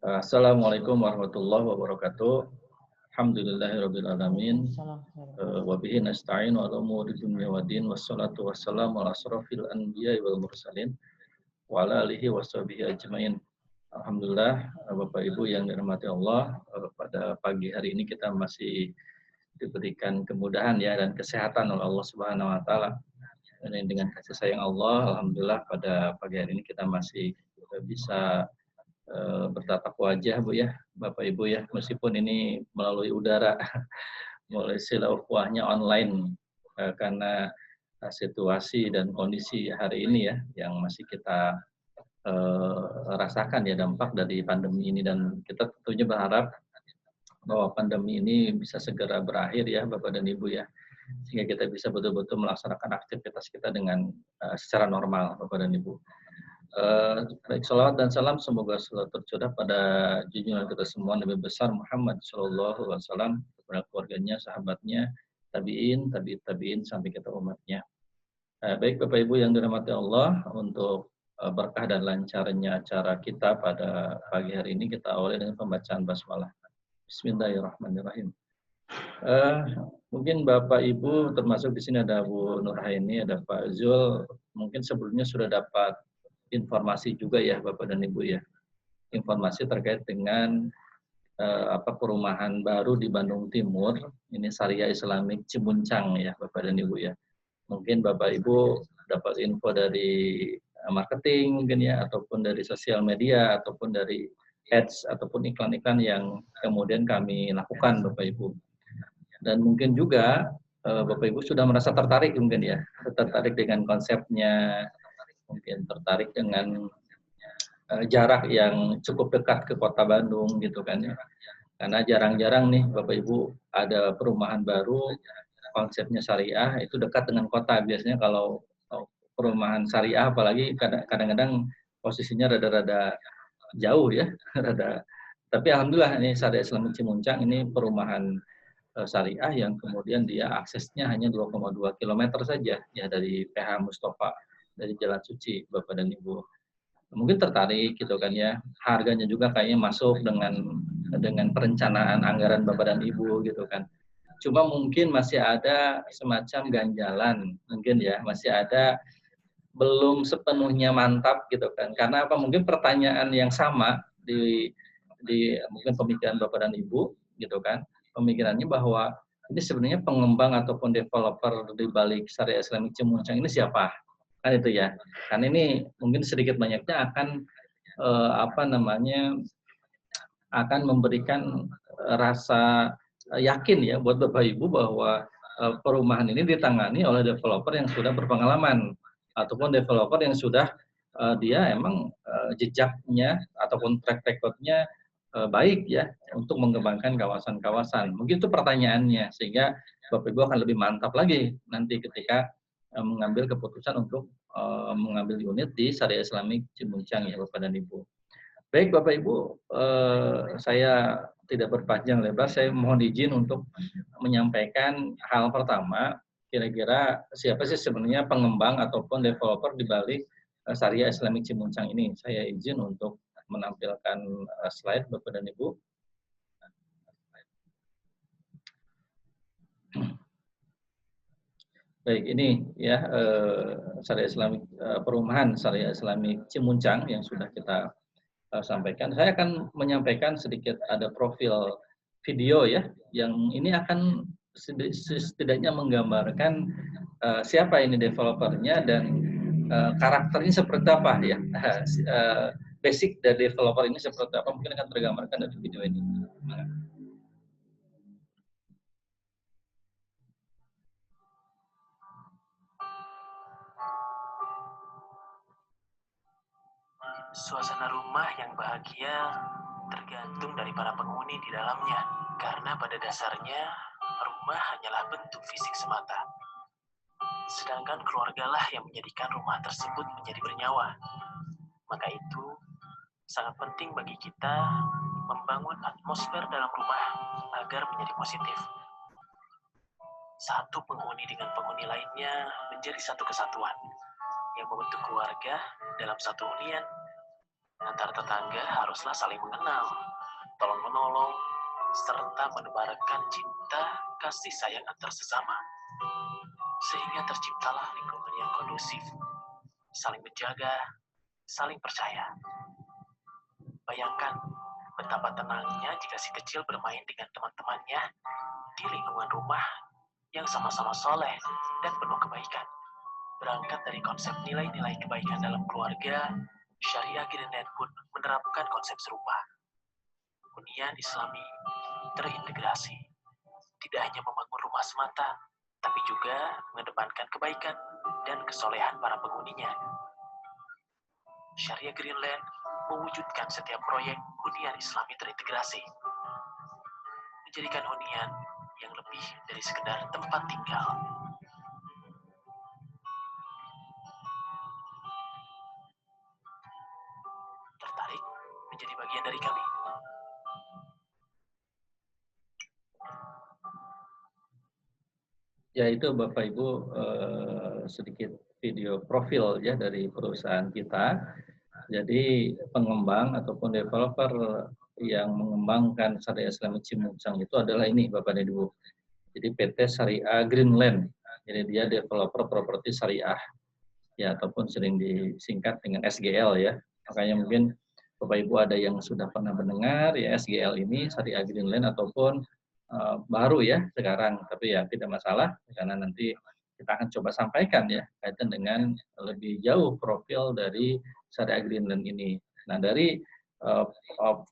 Assalamualaikum warahmatullahi wabarakatuh. Alhamdulillahirabbil alamin. Waalaikumsalam. Wa bihi nasta'in wa ala umuri dunya waddin wassalatu wassalamu ala asrofil anbiya'i wal mursalin wa ala alihi washabihi ajmain. Alhamdulillah, Bapak Ibu yang dirahmati Allah, pada pagi hari ini kita masih diberikan kemudahan ya dan kesehatan oleh Allah Subhanahu wa taala. Dan dengan kasih sayang Allah, alhamdulillah pada pagi hari ini kita masih bisa bertatap wajah Bu ya, Bapak Ibu ya, meskipun ini melalui udara, melalui ukhuwahnya online karena situasi dan kondisi hari ini ya yang masih kita rasakan ya dampak dari pandemi ini, dan kita tentunya berharap bahwa pandemi ini bisa segera berakhir ya Bapak dan Ibu ya, sehingga kita bisa betul-betul melaksanakan aktivitas kita dengan secara normal Bapak dan Ibu. Baik, salawat dan salam semoga selalu tercurah pada junjungan kita semua Nabi besar Muhammad Shallallahu Alaihi Wasallam, kepada keluarganya, sahabatnya, tabiin sampai kita umatnya. Baik Bapak Ibu yang dirahmati Allah, untuk berkah dan lancarnya acara kita pada pagi hari ini kita awali dengan pembacaan basmalah. Bismillahirrahmanirrahim. Mungkin Bapak Ibu termasuk di sini ada Bu Nurhaini, ada Pak Zul, mungkin sebelumnya sudah dapat informasi juga ya Bapak dan Ibu ya, informasi terkait dengan perumahan baru di Bandung Timur, ini Syariah Islamic Cimuncang ya Bapak dan Ibu ya. Mungkin Bapak Ibu dapat info dari marketing mungkin ya, ataupun dari sosial media, ataupun dari ads ataupun iklan-iklan yang kemudian kami lakukan Bapak Ibu. Dan mungkin juga Bapak Ibu sudah merasa tertarik mungkin ya, tertarik dengan konsepnya, mungkin tertarik dengan jarak yang cukup dekat ke kota Bandung gitu kan ya. Karena jarang-jarang nih Bapak Ibu ada perumahan baru konsepnya syariah itu dekat dengan kota. Biasanya kalau perumahan syariah apalagi kadang-kadang posisinya rada-rada jauh ya, rada. Tapi alhamdulillah ini Syariah Islamic Cimuncang ini perumahan syariah yang kemudian dia aksesnya hanya 2,2 km saja ya dari PH Mustafa, dari Jalan Suci Bapak dan Ibu. Mungkin tertarik gitu kan ya. Harganya juga kayaknya masuk dengan perencanaan anggaran Bapak dan Ibu gitu kan. Cuma mungkin masih ada semacam ganjalan mungkin ya, masih ada belum sepenuhnya mantap gitu kan. Karena apa? Mungkin pertanyaan yang sama di mungkin pemikiran Bapak dan Ibu gitu kan. Pemikirannya bahwa ini sebenarnya pengembang ataupun developer di balik Syariah Islamic Cimuncang ini siapa? Kan itu ya. Kan ini mungkin sedikit banyaknya akan akan memberikan rasa yakin ya buat Bapak Ibu bahwa perumahan ini ditangani oleh developer yang sudah berpengalaman ataupun developer yang sudah dia emang jejaknya ataupun track record-nya baik ya untuk mengembangkan kawasan-kawasan. Mungkin itu pertanyaannya, sehingga Bapak Ibu akan lebih mantap lagi nanti ketika mengambil keputusan untuk mengambil unit di Syariah Islamic Cimuncang ya Bapak dan Ibu. Baik Bapak Ibu, saya tidak berpanjang lebar, saya mohon izin untuk menyampaikan hal pertama, kira-kira siapa sih sebenarnya pengembang ataupun developer di balik Syariah Islamic Cimuncang ini. Saya izin untuk menampilkan slide Bapak dan Ibu. Baik, ini ya Syariah Islamic perumahan Syariah Islamic Cimuncang yang sudah kita sampaikan. Saya akan menyampaikan sedikit ada profil video ya, yang ini akan setidaknya menggambarkan siapa ini developernya dan karakternya seperti apa ya. Basic dari developer ini seperti apa mungkin akan tergambarkan dari video ini. Suasana rumah yang bahagia tergantung dari para penghuni di dalamnya, karena pada dasarnya rumah hanyalah bentuk fisik semata. Sedangkan keluargalah yang menjadikan rumah tersebut menjadi bernyawa. Maka itu sangat penting bagi kita membangun atmosfer dalam rumah agar menjadi positif. Satu penghuni dengan penghuni lainnya menjadi satu kesatuan yang membentuk keluarga dalam satu hunian. Antar tetangga haruslah saling mengenal, tolong-menolong, serta menebarkan cinta kasih sayang antar sesama. Sehingga terciptalah lingkungan yang kondusif, saling menjaga, saling percaya. Bayangkan betapa tenangnya jika si kecil bermain dengan teman-temannya di lingkungan rumah yang sama-sama soleh dan penuh kebaikan. Berangkat dari konsep nilai-nilai kebaikan dalam keluarga, Syariah Greenland pun menerapkan konsep serupa. Hunian Islami terintegrasi, tidak hanya membangun rumah semata, tapi juga mengedepankan kebaikan dan kesolehan para penghuninya. Syariah Greenland mewujudkan setiap proyek hunian Islami terintegrasi, menjadikan hunian yang lebih dari sekedar tempat tinggal. Tertarik menjadi bagian dari kami? Ya, itu Bapak Ibu sedikit video profil ya dari perusahaan kita. Jadi pengembang ataupun developer yang mengembangkan Syariah Islamic Cimuncang itu adalah ini Bapak dan Ibu. Jadi PT Syariah Greenland. Jadi dia developer properti syariah ya, ataupun sering disingkat dengan SGL ya. Makanya mungkin Bapak Ibu ada yang sudah pernah mendengar ya SGL ini Syariah Greenland ataupun baru ya sekarang, tapi ya tidak masalah karena nanti kita akan coba sampaikan ya kaitan dengan lebih jauh profil dari Syariah Greenland ini. Nah, dari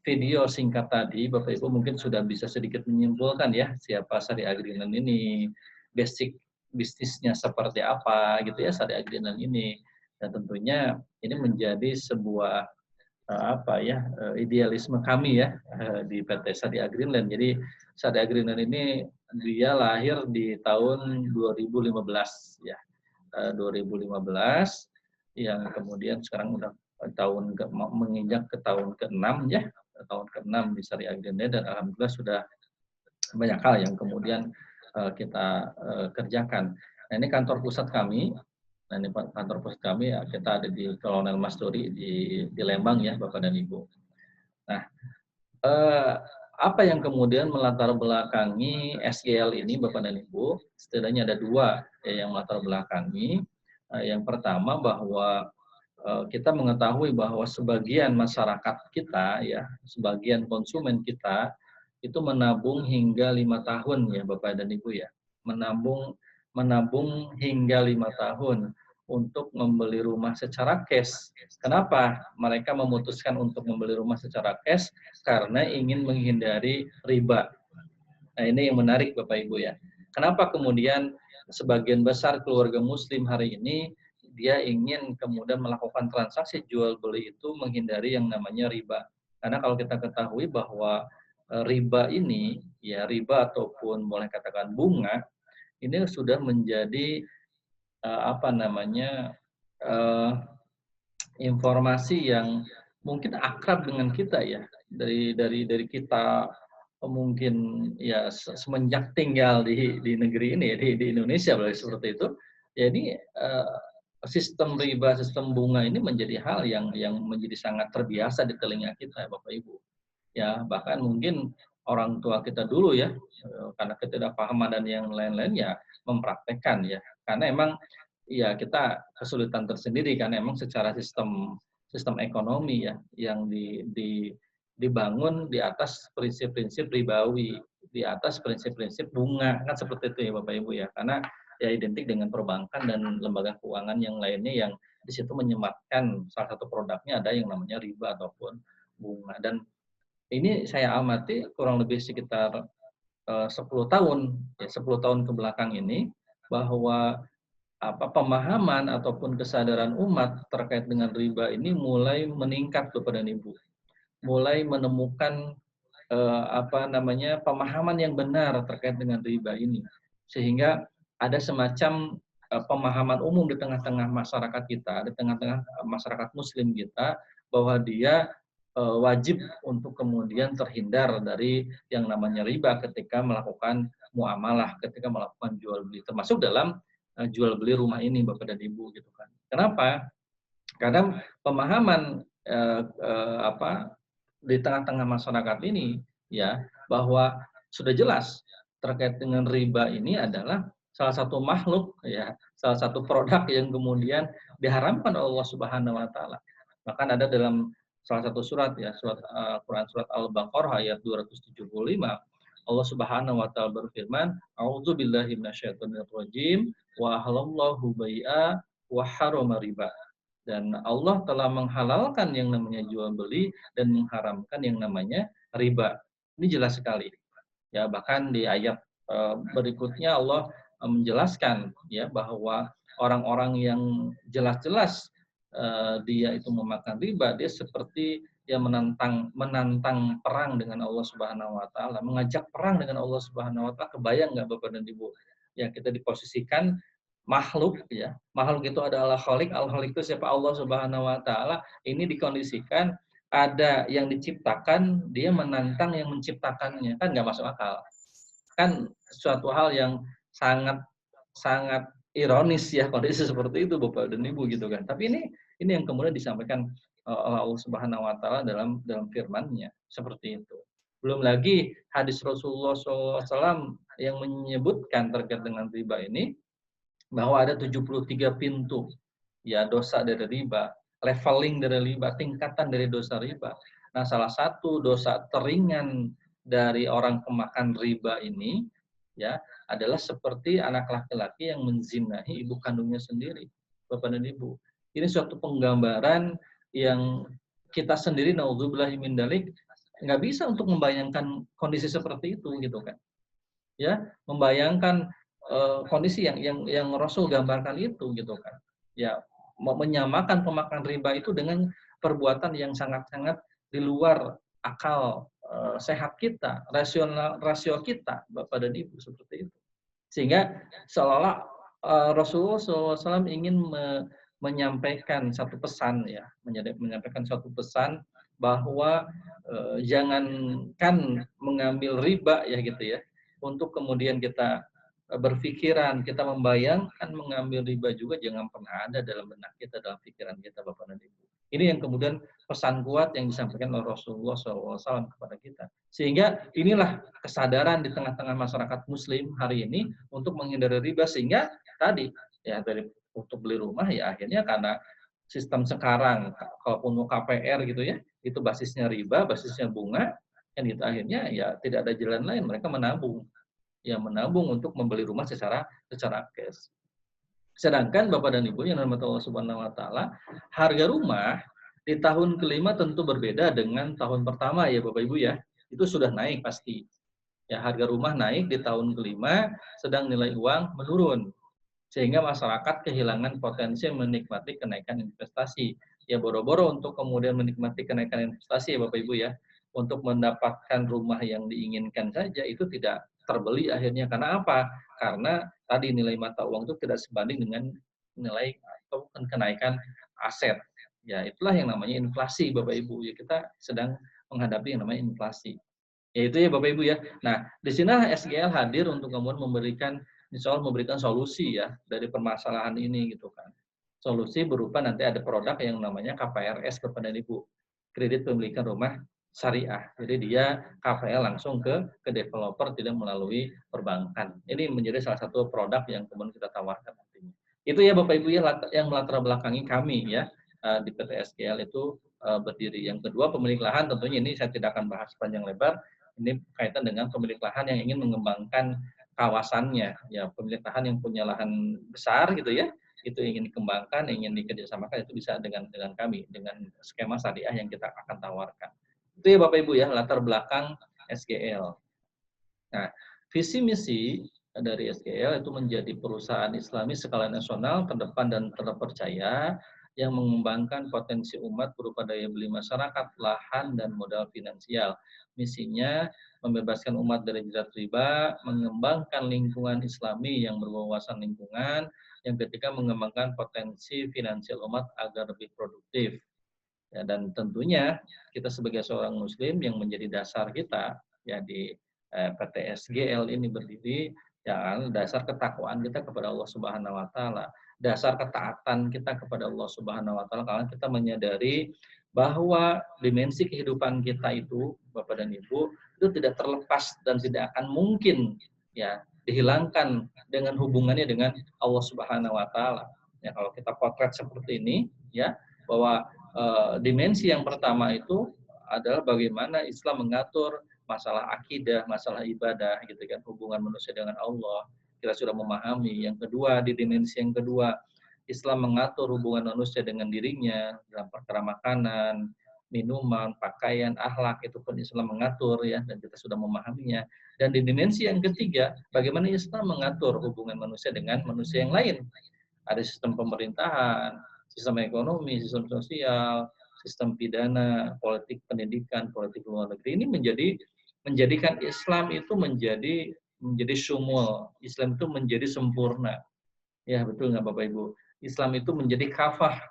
video singkat tadi Bapak Ibu mungkin sudah bisa sedikit menyimpulkan ya siapa Syariah Greenland ini, basic bisnisnya seperti apa gitu ya Syariah Greenland ini, dan tentunya ini menjadi sebuah idealisme kami ya di PT Syariah Greenland. Jadi Syariah Greenland ini dia lahir di tahun 2015 ya. 2015 yang kemudian sekarang udah menginjak ke tahun ke-6 ya. Tahun ke-6 di Syariah Greenland, dan alhamdulillah sudah banyak hal yang kemudian kita kerjakan. Nah, ini kantor pusat kami. Nah, ini kantor pusat kami ya, kita ada di Kolonel Masduri di Lembang ya, Bapak dan Ibu. Nah, apa yang kemudian melatar belakangi SGL ini, Bapak dan Ibu? Setidaknya ada dua ya, yang melatar belakangi. Yang pertama bahwa kita mengetahui bahwa sebagian masyarakat kita ya, sebagian konsumen kita itu menabung hingga 5 tahun ya Bapak dan Ibu ya. Menabung hingga 5 tahun untuk membeli rumah secara cash. Kenapa mereka memutuskan untuk membeli rumah secara cash? Karena ingin menghindari riba. Nah, ini yang menarik Bapak Ibu ya. Kenapa kemudian sebagian besar keluarga muslim hari ini dia ingin kemudian melakukan transaksi jual beli itu menghindari yang namanya riba. Karena kalau kita ketahui bahwa riba ini ya, riba ataupun boleh katakan bunga ini sudah menjadi informasi yang mungkin akrab dengan kita ya, dari kita mungkin ya semenjak tinggal di negeri ini ya, di Indonesia seperti itu. Jadi sistem riba, sistem bunga ini menjadi hal yang menjadi sangat terbiasa di telinga kita Bapak Ibu. Ya, bahkan mungkin orang tua kita dulu ya, karena ketidakpahaman dan yang lain-lain ya mempraktekkan ya. Karena emang ya kita kesulitan tersendiri karena emang secara sistem ekonomi ya yang dibangun di atas prinsip-prinsip ribawi, di atas prinsip-prinsip bunga, kan seperti itu ya Bapak Ibu ya. Karena ya identik dengan perbankan dan lembaga keuangan yang lainnya yang di situ menyematkan salah satu produknya ada yang namanya riba ataupun bunga. Dan ini saya amati kurang lebih sekitar 10 tahun ya, 10 tahun ke belakang ini bahwa pemahaman ataupun kesadaran umat terkait dengan riba ini mulai meningkat Bapak dan Ibu. Mulai menemukan pemahaman yang benar terkait dengan riba ini. Sehingga ada semacam pemahaman umum di tengah-tengah masyarakat kita, di tengah-tengah masyarakat muslim kita bahwa dia wajib untuk kemudian terhindar dari yang namanya riba ketika melakukan muamalah, ketika melakukan jual beli, termasuk dalam jual beli rumah ini Bapak dan Ibu gitu kan. Kenapa? Karena pemahaman apa, di tengah-tengah masyarakat ini ya, bahwa sudah jelas terkait dengan riba ini adalah salah satu makhluk ya, salah satu produk yang kemudian diharamkan oleh Allah Subhanahu wa taala. Bahkan ada dalam salah satu surat ya, surat Quran surat Al-Baqarah ayat 275, Allah Subhanahu wa taala berfirman, "A'udzubillahi minasyaitonirrajim wa ahallallahu bai'a wa harrama riba." Dan Allah telah menghalalkan yang namanya jual beli dan mengharamkan yang namanya riba. Ini jelas sekali. Ya, bahkan di ayat berikutnya Allah menjelaskan ya bahwa orang-orang yang jelas-jelas dia itu memakan riba, dia seperti yang menantang perang dengan Allah Subhanahu wa taala, mengajak perang dengan Allah Subhanahu wa taala. Kebayang nggak Bapak dan Ibu? Ya, kita diposisikan makhluk ya. Makhluk itu adalah khalik, al-khalik itu siapa? Allah Subhanahu wa taala. Ini dikondisikan ada yang diciptakan, dia menantang yang menciptakannya, kan nggak masuk akal. Kan suatu hal yang sangat sangat ironis ya kondisi seperti itu Bapak dan Ibu gitu kan. Tapi ini yang kemudian disampaikan oleh Allah Subhanahu wa taala dalam firman-Nya seperti itu. Belum lagi hadis Rasulullah SAW yang menyebutkan terkait dengan riba ini bahwa ada 73 pintu ya dosa dari riba, leveling dari riba, tingkatan dari dosa riba. Nah, salah satu dosa teringan dari orang pemakan riba ini ya adalah seperti anak laki-laki yang menzinahi ibu kandungnya sendiri, Bapak dan Ibu. Ini suatu penggambaran yang kita sendiri naudzubillahi min dzalik nggak bisa untuk membayangkan kondisi seperti itu gitu kan. Ya, membayangkan kondisi yang Rasul gambarkan itu gitu kan. Ya, menyamakan pemakan riba itu dengan perbuatan yang sangat-sangat di luar akal sehat kita, rasio kita, Bapak dan Ibu seperti itu. Sehingga seolah-olah Rasulullah SAW ingin menyampaikan satu pesan ya, menyampaikan satu pesan bahwa jangankan mengambil riba ya gitu ya, untuk kemudian kita berpikiran, kita membayangkan mengambil riba juga jangan pernah ada dalam benak kita, dalam pikiran kita Bapak dan Ibu. Ini yang kemudian pesan kuat yang disampaikan oleh Rasulullah SAW kepada kita. Sehingga inilah kesadaran di tengah-tengah masyarakat Muslim hari ini untuk menghindari riba, sehingga tadi ya dari untuk beli rumah ya akhirnya karena sistem sekarang kalaupun mau KPR gitu ya, itu basisnya riba, basisnya bunga, kan itu akhirnya ya tidak ada jalan lain, mereka menabung. Ya menabung untuk membeli rumah secara cash. Sedangkan Bapak dan Ibu yang dirahmati Allah Subhanahu wa taala, harga rumah di tahun kelima tentu berbeda dengan tahun pertama ya Bapak Ibu ya. Itu sudah naik pasti. Ya, harga rumah naik di tahun kelima, sedang nilai uang menurun. Sehingga masyarakat kehilangan potensi menikmati kenaikan investasi. Ya boro-boro untuk kemudian menikmati kenaikan investasi ya Bapak Ibu ya. Untuk mendapatkan rumah yang diinginkan saja itu tidak terbeli akhirnya. Karena apa? Karena tadi nilai mata uang itu tidak sebanding dengan nilai atau kenaikan aset. Ya itulah yang namanya inflasi Bapak Ibu. Ya kita sedang menghadapi yang namanya inflasi. Ya itu ya Bapak Ibu ya. Nah, di sini SGL hadir untuk kemudian memberikan insya Allah memberikan solusi ya dari permasalahan ini gitu kan. Solusi berupa nanti ada produk yang namanya KPRS kepada Ibu, kredit pemilikan rumah syariah. Jadi dia KPL langsung ke developer tidak melalui perbankan. Ini menjadi salah satu produk yang kemudian kita tawarkan nantinya. Itu ya Bapak Ibu ya yang melatar belakangi kami ya di PT SGL itu berdiri. Yang kedua pemilik lahan tentunya ini saya tidak akan bahas panjang lebar. Ini kaitan dengan pemilik lahan yang ingin mengembangkan kawasannya. Ya, pemilik lahan yang punya lahan besar gitu ya, itu ingin dikembangkan, ingin dikerjasamakan itu bisa dengan kami, dengan skema syariah yang kita akan tawarkan. Itu ya Bapak Ibu ya, latar belakang SGL. Nah, visi misi dari SGL itu menjadi perusahaan Islami skala nasional terdepan dan terpercaya yang mengembangkan potensi umat berupa daya beli masyarakat, lahan, dan modal finansial. Misinya membebaskan umat dari jerat riba, mengembangkan lingkungan Islami yang berwawasan lingkungan, yang ketika mengembangkan potensi finansial umat agar lebih produktif. Ya, dan tentunya kita sebagai seorang Muslim yang menjadi dasar kita ya di PT SGL ini berdiri ya dasar ketakwaan kita kepada Allah Subhanahu wa taala, dasar ketaatan kita kepada Allah Subhanahu wa taala karena kita menyadari bahwa dimensi kehidupan kita itu, Bapak dan Ibu, itu tidak terlepas dan tidak akan mungkin ya dihilangkan dengan hubungannya dengan Allah Subhanahu wa taala. Ya, kalau kita potret seperti ini ya, bahwa dimensi yang pertama itu adalah bagaimana Islam mengatur masalah akidah, masalah ibadah gitu kan, hubungan manusia dengan Allah. Kita sudah memahami. Yang kedua, di dimensi yang kedua, Islam mengatur hubungan manusia dengan dirinya dalam perkara makanan, minuman, pakaian, akhlak, itu pun Islam mengatur ya, dan kita sudah memahaminya. Dan di dimensi yang ketiga, bagaimana Islam mengatur hubungan manusia dengan manusia yang lain. Ada sistem pemerintahan, sistem ekonomi, sistem sosial, sistem pidana, politik pendidikan, politik luar negeri. Ini menjadikan Islam itu menjadi sumul. Islam itu menjadi sempurna. Ya, betul nggak Bapak Ibu? Islam itu menjadi kafah,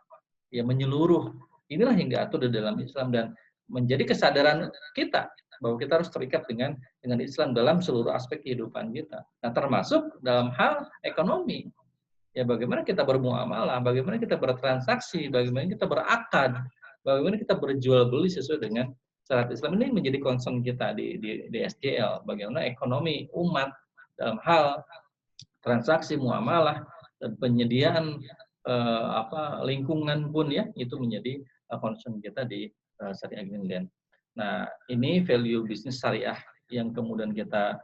ya menyeluruh. Inilah yang diatur di dalam Islam dan menjadi kesadaran kita bahwa kita harus terikat dengan Islam dalam seluruh aspek kehidupan kita. Nah, termasuk dalam hal ekonomi. Ya, bagaimana kita bermuamalah, bagaimana kita bertransaksi, bagaimana kita berakad, bagaimana kita berjual beli sesuai dengan syariat Islam. Ini menjadi concern kita di SJL. Bagaimana ekonomi umat dalam hal transaksi muamalah dan penyediaan lingkungan pun ya itu menjadi concern kita di Syariah Greenland. Nah, ini value bisnis syariah yang kemudian kita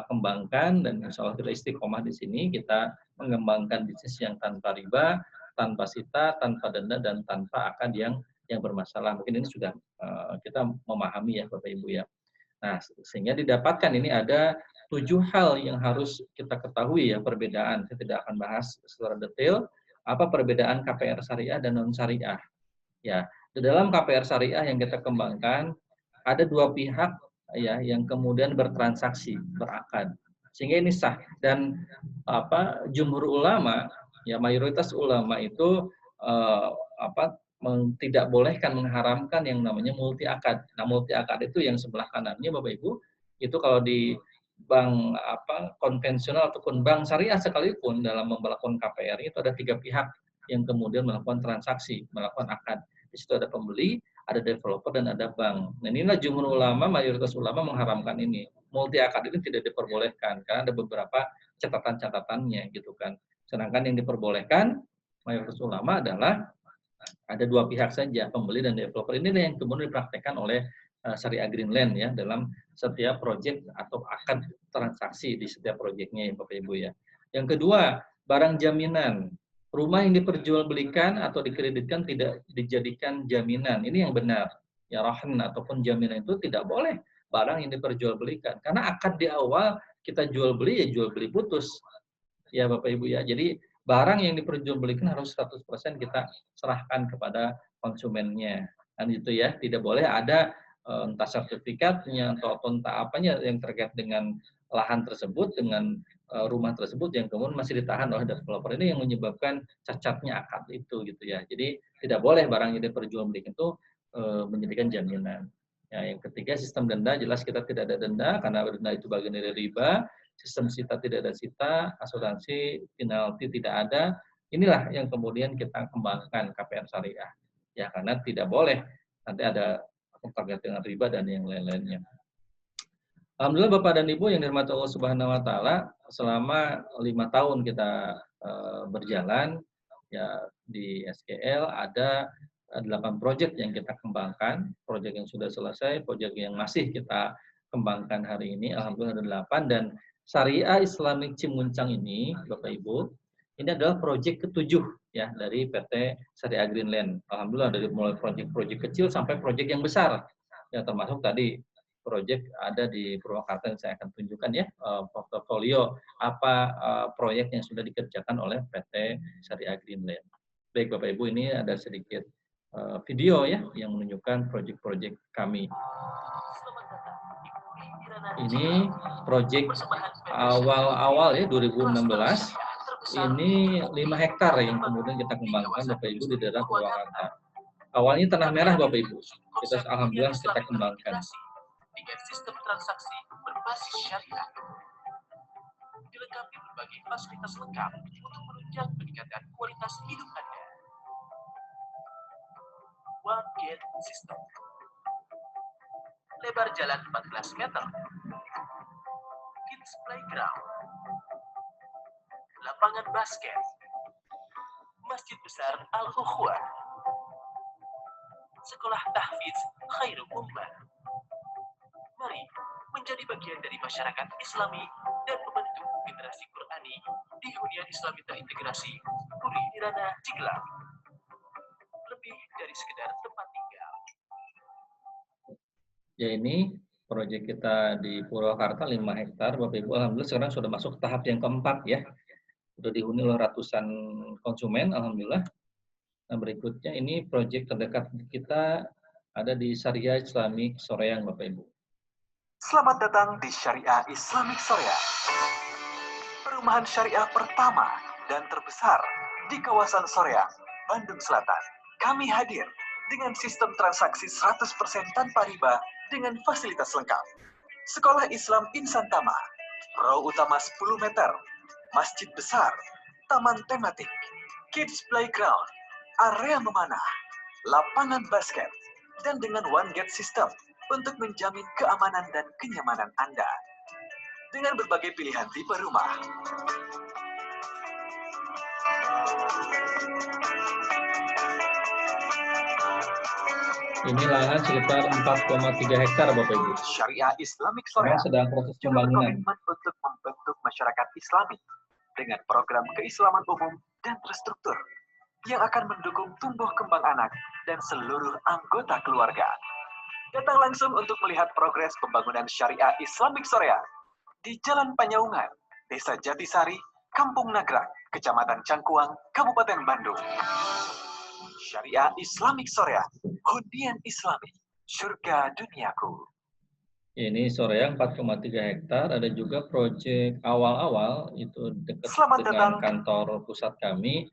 kembangkan dan insya Allah kita istiqomah di sini, kita mengembangkan bisnis yang tanpa riba, tanpa sita, tanpa denda dan tanpa akad yang bermasalah. Mungkin ini sudah kita memahami ya Bapak Ibu ya. Nah, sehingga didapatkan ini ada 7 hal yang harus kita ketahui ya perbedaan. Saya tidak akan bahas secara detail apa perbedaan KPR syariah dan non syariah. Ya, di dalam KPR syariah yang kita kembangkan ada 2 pihak ya yang kemudian bertransaksi, berakad. Sehingga ini sah dan jumhur ulama ya mayoritas ulama itu tidak bolehkan mengharamkan yang namanya multi akad. Nah, multi akad itu yang sebelah kanannya Bapak Ibu, itu kalau di bank konvensional ataupun bank syariah sekalipun dalam melakukan KPR itu ada 3 pihak yang kemudian melakukan transaksi, melakukan akad. Di situ ada pembeli, ada developer dan ada bank. Nah, inilah jumhur ulama, mayoritas ulama mengharamkan ini. Multi akad ini tidak diperbolehkan karena ada beberapa catatan-catatannya gitu kan. Sedangkan yang diperbolehkan mayoritas ulama adalah ada 2 pihak saja, pembeli dan developer. Ini yang kemudian dipraktekkan oleh Syariah Greenland ya dalam setiap proyek atau akad transaksi di setiap proyeknya ya Bapak Ibu ya. Yang kedua, barang jaminan. Rumah yang diperjualbelikan atau dikreditkan tidak dijadikan jaminan. Ini yang benar. Ya, rahn ataupun jaminan itu tidak boleh barang yang diperjualbelikan. Karena akad di awal kita jual beli ya jual beli putus. Ya Bapak Ibu ya. Jadi barang yang diperjualbelikan harus 100% kita serahkan kepada konsumennya. Dan itu ya, tidak boleh ada entah sertifikatnya atau entah apanya yang terkait dengan lahan tersebut, dengan rumah tersebut yang kemudian masih ditahan oleh developer. Ini yang menyebabkan cacatnya akad itu gitu ya. Jadi tidak boleh barang yang diperjualbelikan itu menjadikan jaminan. Ya, yang ketiga sistem denda, jelas kita tidak ada denda karena denda itu bagian dari riba. Sistem sita tidak ada sita, asuransi, penalti tidak ada. Inilah yang kemudian kita kembangkan KPR syariah. Ya, karena tidak boleh nanti ada terkait dengan riba dan yang lain-lainnya. Alhamdulillah Bapak dan Ibu yang dirahmati Allah Subhanahu wa taala, selama 5 tahun kita berjalan ya di SKL ada 8 proyek yang kita kembangkan, proyek yang sudah selesai, proyek yang masih kita kembangkan hari ini, alhamdulillah ada 8 dan Syariah Islamic Cimuncang ini, Bapak Ibu, ini adalah proyek ke-7 ya dari PT Syariah Greenland. Alhamdulillah dari mulai proyek-proyek kecil sampai proyek yang besar. Ya termasuk tadi proyek ada di Purwakarta yang saya akan tunjukkan ya portofolio apa proyek yang sudah dikerjakan oleh PT Syariah Greenland. Baik Bapak Ibu, ini ada sedikit video ya yang menunjukkan proyek-proyek kami. Ini proyek awal-awal ya 2016. Ini 5 hektar yang kemudian kita kembangkan Bapak Ibu di daerah Purwakarta. Awalnya tanah merah Bapak Ibu. Kita alhamdulillah kita kembangkan. Dengan sistem transaksi berbasis syariah. Dilengkapi berbagai fasilitas lengkap untuk menunjang peningkatan kualitas hidup Anda. One Gate System. Lebar jalan 14 meter. Kids Playground. Lapangan basket. Masjid besar Al-Ukhwah. Sekolah tahfiz Khairul Ummah. Mari menjadi bagian dari masyarakat Islami dan membentuk generasi Qurani di hunian Islami terintegrasi Puri Nirana Ciglang. Lebih dari sekedar tempat tinggal. Ya, ini proyek kita di Purwakarta 5 hektar, Bapak Ibu. Alhamdulillah sekarang sudah masuk tahap yang keempat ya. Sudah dihuni oleh ratusan konsumen, alhamdulillah. Nah, berikutnya ini proyek terdekat kita ada di Syariah Islamic Soreang, Bapak Ibu. Selamat datang di Syariah Islamic Soreang. Perumahan syariah pertama dan terbesar di kawasan Soreang, Bandung Selatan. Kami hadir dengan sistem transaksi 100% tanpa riba dengan fasilitas lengkap. Sekolah Islam Insan Tama, row utama 10 meter, masjid besar, taman tematik, kids playground, area memanah, lapangan basket, dan dengan one gate system untuk menjamin keamanan dan kenyamanan Anda. Dengan berbagai pilihan tipe rumah. Ini lahan sekitar 4,3 hektar, Bapak Ibu. Syariah Islamic Sekarang Soreang sedang proses juga pembangunan. berkomitmen untuk membentuk masyarakat Islami dengan program keislaman umum dan terstruktur yang akan mendukung tumbuh kembang anak dan seluruh anggota keluarga. Datang langsung untuk melihat progres pembangunan Syariah Islamic Soreang di Jalan Panyaungan, Desa Jatisari, Kampung Nagrang, Kecamatan Cangkuang, Kabupaten Bandung. Syariah Islamic Soreang, hunian Islami, surga duniaku. Ini Soreang 4,3 hektar, ada juga proyek awal-awal itu dekat Selamat dengan datang. kantor pusat kami.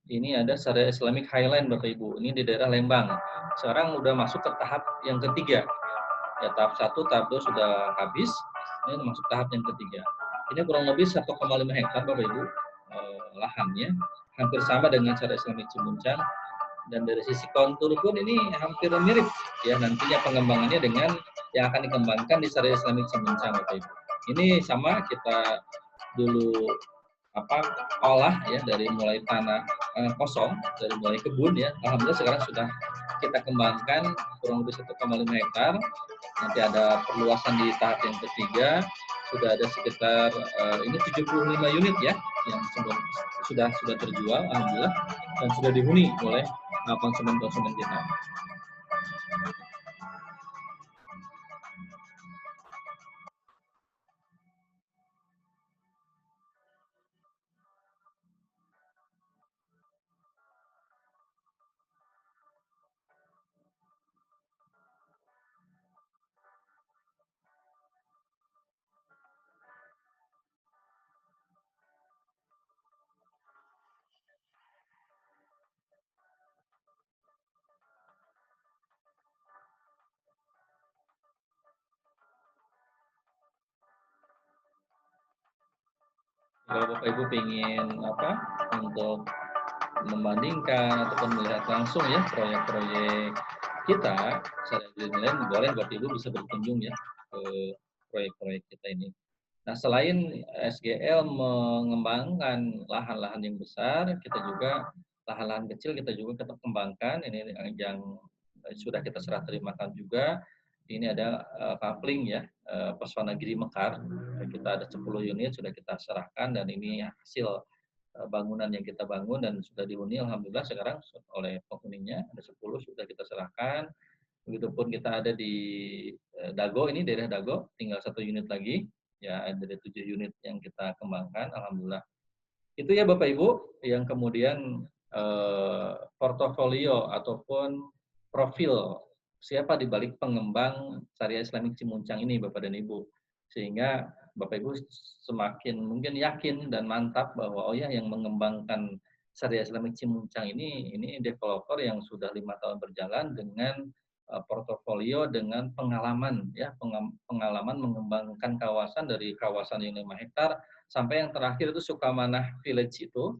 Ini ada Syariah Islamic Highland, Bapak Ibu. Ini di daerah Lembang. Sekarang udah masuk ke tahap yang ketiga. Ya, tahap 1, tahap 2 sudah habis. Ini masuk tahap yang ketiga. Ini kurang lebih 1,5 hektar, Bapak Ibu, lahannya. Hampir sama dengan Syariah Islamic Cimuncang. Dan dari sisi kontur pun ini hampir mirip. Ya, nantinya pengembangannya dengan yang akan dikembangkan di Syariah Islamic Cimuncang, Bapak Ibu. Ini sama, kita dulu olah ya dari mulai tanah kosong, dari mulai kebun ya. Alhamdulillah sekarang sudah kita kembangkan kurang lebih 1,5 hektar. Nanti ada perluasan di tahap yang ketiga, sudah ada sekitar ini 75 unit ya yang sudah terjual, alhamdulillah, dan sudah dihuni oleh konsumen-konsumen kita. Kalau Bapak Ibu ingin untuk membandingkan ataupun melihat langsung ya proyek-proyek kita secara lain, boleh Bapak Ibu bisa berkunjung ya ke proyek-proyek kita ini. Nah, selain SGL mengembangkan lahan-lahan yang besar, kita juga lahan-lahan kecil kita juga kita kembangkan. Ini yang sudah kita serah terimakan juga. Ini ada coupling ya, Pesona Giri Mekar. Kita ada 10 unit sudah kita serahkan, dan ini hasil bangunan yang kita bangun dan sudah dihuni alhamdulillah sekarang oleh penghuninya. Ada 10 sudah kita serahkan. Begitupun kita ada di Dago, ini daerah Dago, tinggal 1 unit lagi. Ya, ada 7 unit yang kita kembangkan, alhamdulillah. Itu ya Bapak Ibu, yang kemudian portofolio ataupun profil siapa di balik pengembang Syariah Islamic Cimuncang ini, Bapak dan Ibu. Sehingga Bapak Ibu semakin mungkin yakin dan mantap bahwa oh ya, yang mengembangkan Syariah Islamic Cimuncang ini developer yang sudah 5 tahun berjalan dengan portofolio, dengan pengalaman ya, pengalaman mengembangkan kawasan dari kawasan yang 5 hektar sampai yang terakhir itu Sukamanah Village itu,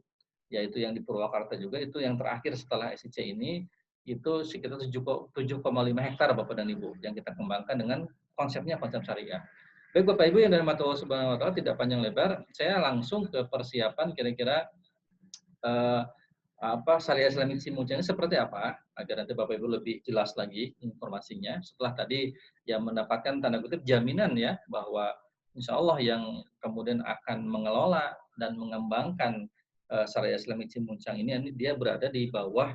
yaitu yang di Purwakarta juga, itu yang terakhir setelah SIC ini, itu sekitar 7,5 hektar Bapak dan Ibu yang kita kembangkan dengan konsepnya konsep syariah. Baik Bapak Ibu yang dirahmati Allah Subhanahu wa taala, tidak panjang lebar, saya langsung ke persiapan kira-kira syariah Islamic Cimuncang ini seperti apa agar nanti Bapak Ibu lebih jelas lagi informasinya. Setelah tadi yang mendapatkan tanda kutip jaminan ya bahwa insya Allah yang kemudian akan mengelola dan mengembangkan syariah Islamic Cimuncang ini dia berada di bawah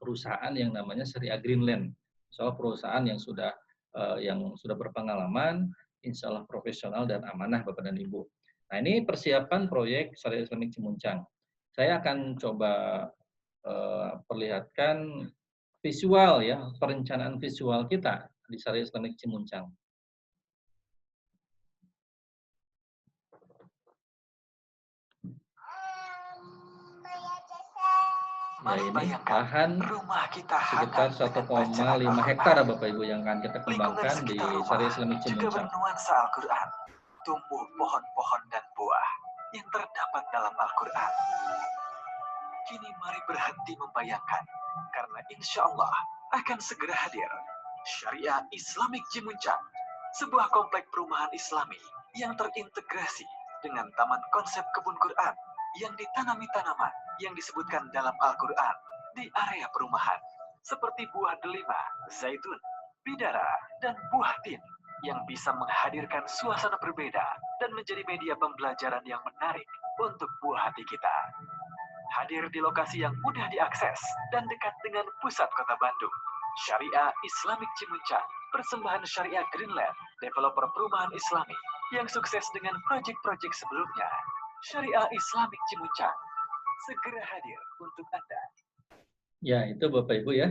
perusahaan yang namanya Syariah Greenland. Soal perusahaan yang sudah berpengalaman, insya Allah profesional dan amanah Bapak dan Ibu. Nah ini persiapan proyek Syariah Islamic Cimuncang. Saya akan coba perlihatkan visual ya, perencanaan visual kita di Syariah Islamic Cimuncang. Ya ini lahan sekitar 1,5 hektar Bapak Ibu yang akan kita kembangkan di Syariah Islamic Cimuncang. Tumbuh pohon-pohon dan buah yang terdapat dalam Al-Quran. Kini mari berhenti membayangkan, karena insya Allah akan segera hadir Syariah Islamic Cimuncang, sebuah komplek perumahan Islami yang terintegrasi dengan taman konsep kebun Quran yang ditanami tanaman yang disebutkan dalam Al-Quran di area perumahan, seperti buah delima, zaitun, bidara, dan buah tin, yang bisa menghadirkan suasana berbeda dan menjadi media pembelajaran yang menarik untuk buah hati kita. Hadir di lokasi yang mudah diakses dan dekat dengan pusat kota Bandung, Syariah Islamic Cimuncang, persembahan Syariah Greenland, developer perumahan Islami yang sukses dengan proyek-proyek sebelumnya. Syariah Islamic Cimuncang segera hadir untuk Anda. Ya, itu Bapak Ibu ya,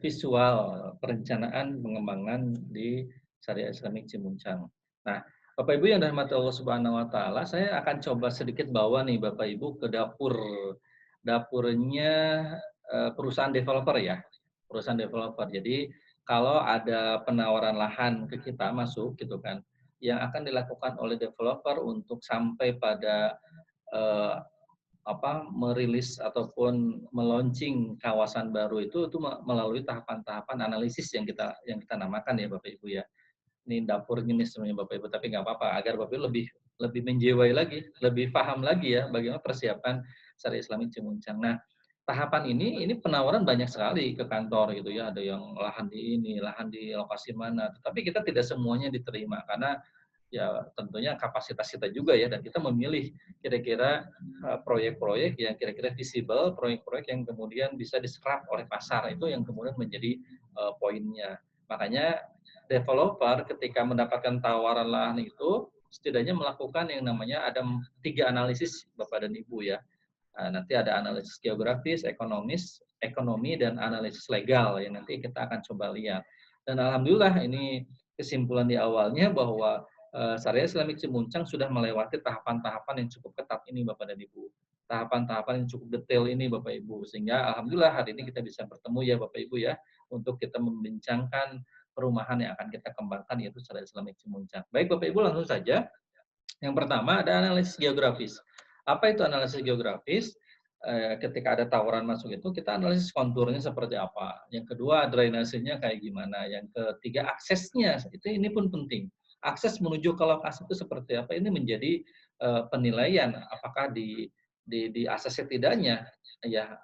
visual perencanaan pengembangan di Syariah Islamic Cimuncang. Nah, Bapak Ibu yang dirahmati Allah Subhanahu wa taala, saya akan coba sedikit bawa nih Bapak Ibu ke dapurnya perusahaan developer ya. Perusahaan developer. Jadi, kalau ada penawaran lahan ke kita masuk gitu kan, yang akan dilakukan oleh developer untuk sampai pada merilis ataupun meluncing kawasan baru itu melalui tahapan-tahapan analisis yang kita namakan ya Bapak Ibu ya. Ini dapur jenis sebenarnya Bapak Ibu, tapi nggak apa-apa agar Bapak Ibu lebih menjiwai lagi, lebih paham lagi ya bagaimana persiapan Syariah Islamic Cimuncang. Nah, tahapan ini penawaran banyak sekali ke kantor gitu ya, ada yang lahan di lokasi mana, tapi kita tidak semuanya diterima karena ya tentunya kapasitas kita juga ya, dan kita memilih kira-kira proyek-proyek yang kira-kira visible, proyek-proyek yang kemudian bisa diserap oleh pasar, itu yang kemudian menjadi poinnya. Makanya developer ketika mendapatkan tawaran lahan itu setidaknya melakukan yang namanya ada 3 analisis Bapak dan Ibu ya. Nanti ada analisis geografis, ekonomi dan analisis legal yang nanti kita akan coba lihat. Dan alhamdulillah ini kesimpulan di awalnya bahwa Syariah Islamic Cimuncang sudah melewati tahapan-tahapan yang cukup ketat ini Bapak dan Ibu. Tahapan-tahapan yang cukup detail ini Bapak Ibu. Sehingga alhamdulillah hari ini kita bisa bertemu ya Bapak Ibu ya, untuk kita membincangkan perumahan yang akan kita kembangkan, yaitu Syariah Islamic Cimuncang. Baik Bapak Ibu, langsung saja. Yang pertama ada analisis geografis. Apa itu analisis geografis? Ketika ada tawaran masuk itu kita analisis konturnya seperti apa. Yang kedua drainasenya kayak gimana. Yang ketiga aksesnya, ini pun penting. Akses menuju ke lokasi itu seperti apa, ini menjadi penilaian apakah di ACC tidaknya ya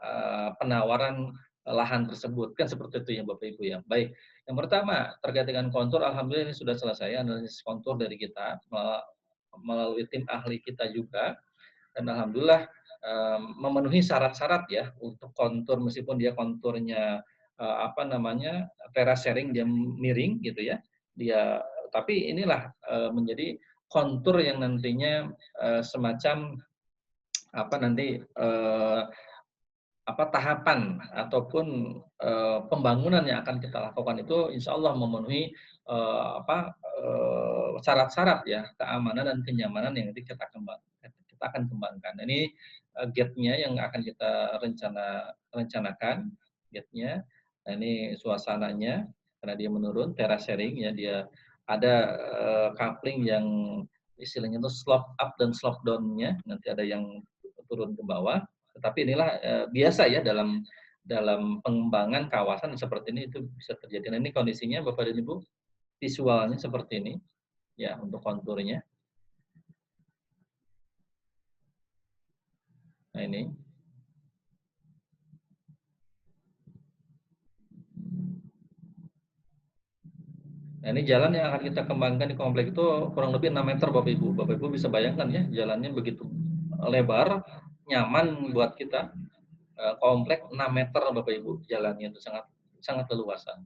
penawaran lahan tersebut, kan seperti itu ya Bapak Ibu ya. Baik, yang pertama terkait dengan kontur, alhamdulillah ini sudah selesai analisis kontur dari kita melalui tim ahli kita juga, dan alhamdulillah memenuhi syarat-syarat ya untuk kontur, meskipun dia konturnya teras sharing, dia miring gitu ya, tapi inilah menjadi kontur yang nantinya semacam tahapan ataupun pembangunan yang akan kita lakukan itu insya Allah memenuhi syarat-syarat ya keamanan dan kenyamanan yang nanti kita akan kembangkan. Ini gate-nya yang akan kita rencanakan gate-nya. Nah, ini suasananya karena dia menurun, teras sharing ya, dia ada coupling yang istilahnya itu slope up dan slope down-nya, nanti ada yang turun ke bawah. Tetapi inilah biasa ya dalam dalam pengembangan kawasan seperti ini itu bisa terjadi. Nah, ini kondisinya Bapak dan Ibu, visualnya seperti ini ya untuk konturnya. Nah, ini. Nah, ini jalan yang akan kita kembangkan di komplek itu kurang lebih 6 meter Bapak Ibu. Bapak Ibu bisa bayangkan ya, jalannya begitu lebar, nyaman buat kita. Komplek 6 meter Bapak Ibu, jalannya itu sangat sangat leluasa.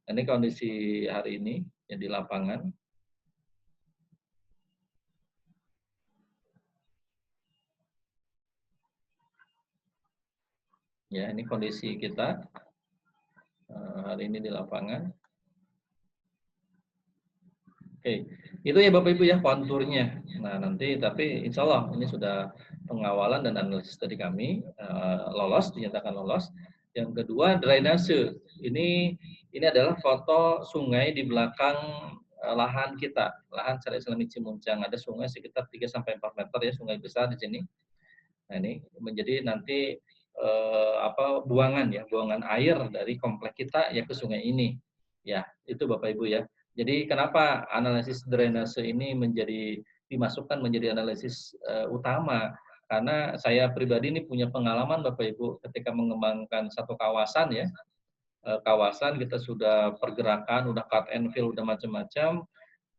Nah, ini kondisi hari ini ya di lapangan. Ya, ini kondisi kita hari ini di lapangan. Oke, itu ya Bapak Ibu ya konturnya. Nah, nanti tapi insya Allah ini sudah pengawalan dan analisis dari kami lolos, dinyatakan lolos. Yang kedua drainase. Ini adalah foto sungai di belakang lahan kita, lahan Syariah Islami Cimuncang. Ada sungai sekitar 3 sampai 4 meter ya, sungai besar di sini. Nah, ini menjadi nanti buangan ya, buangan air dari komplek kita ya ke sungai ini. Ya, itu Bapak Ibu ya. Jadi kenapa analisis drainase ini dimasukkan menjadi analisis utama? Karena saya pribadi ini punya pengalaman Bapak Ibu ketika mengembangkan satu kawasan ya. Kawasan kita sudah pergerakan, udah cut and fill, udah macam-macam,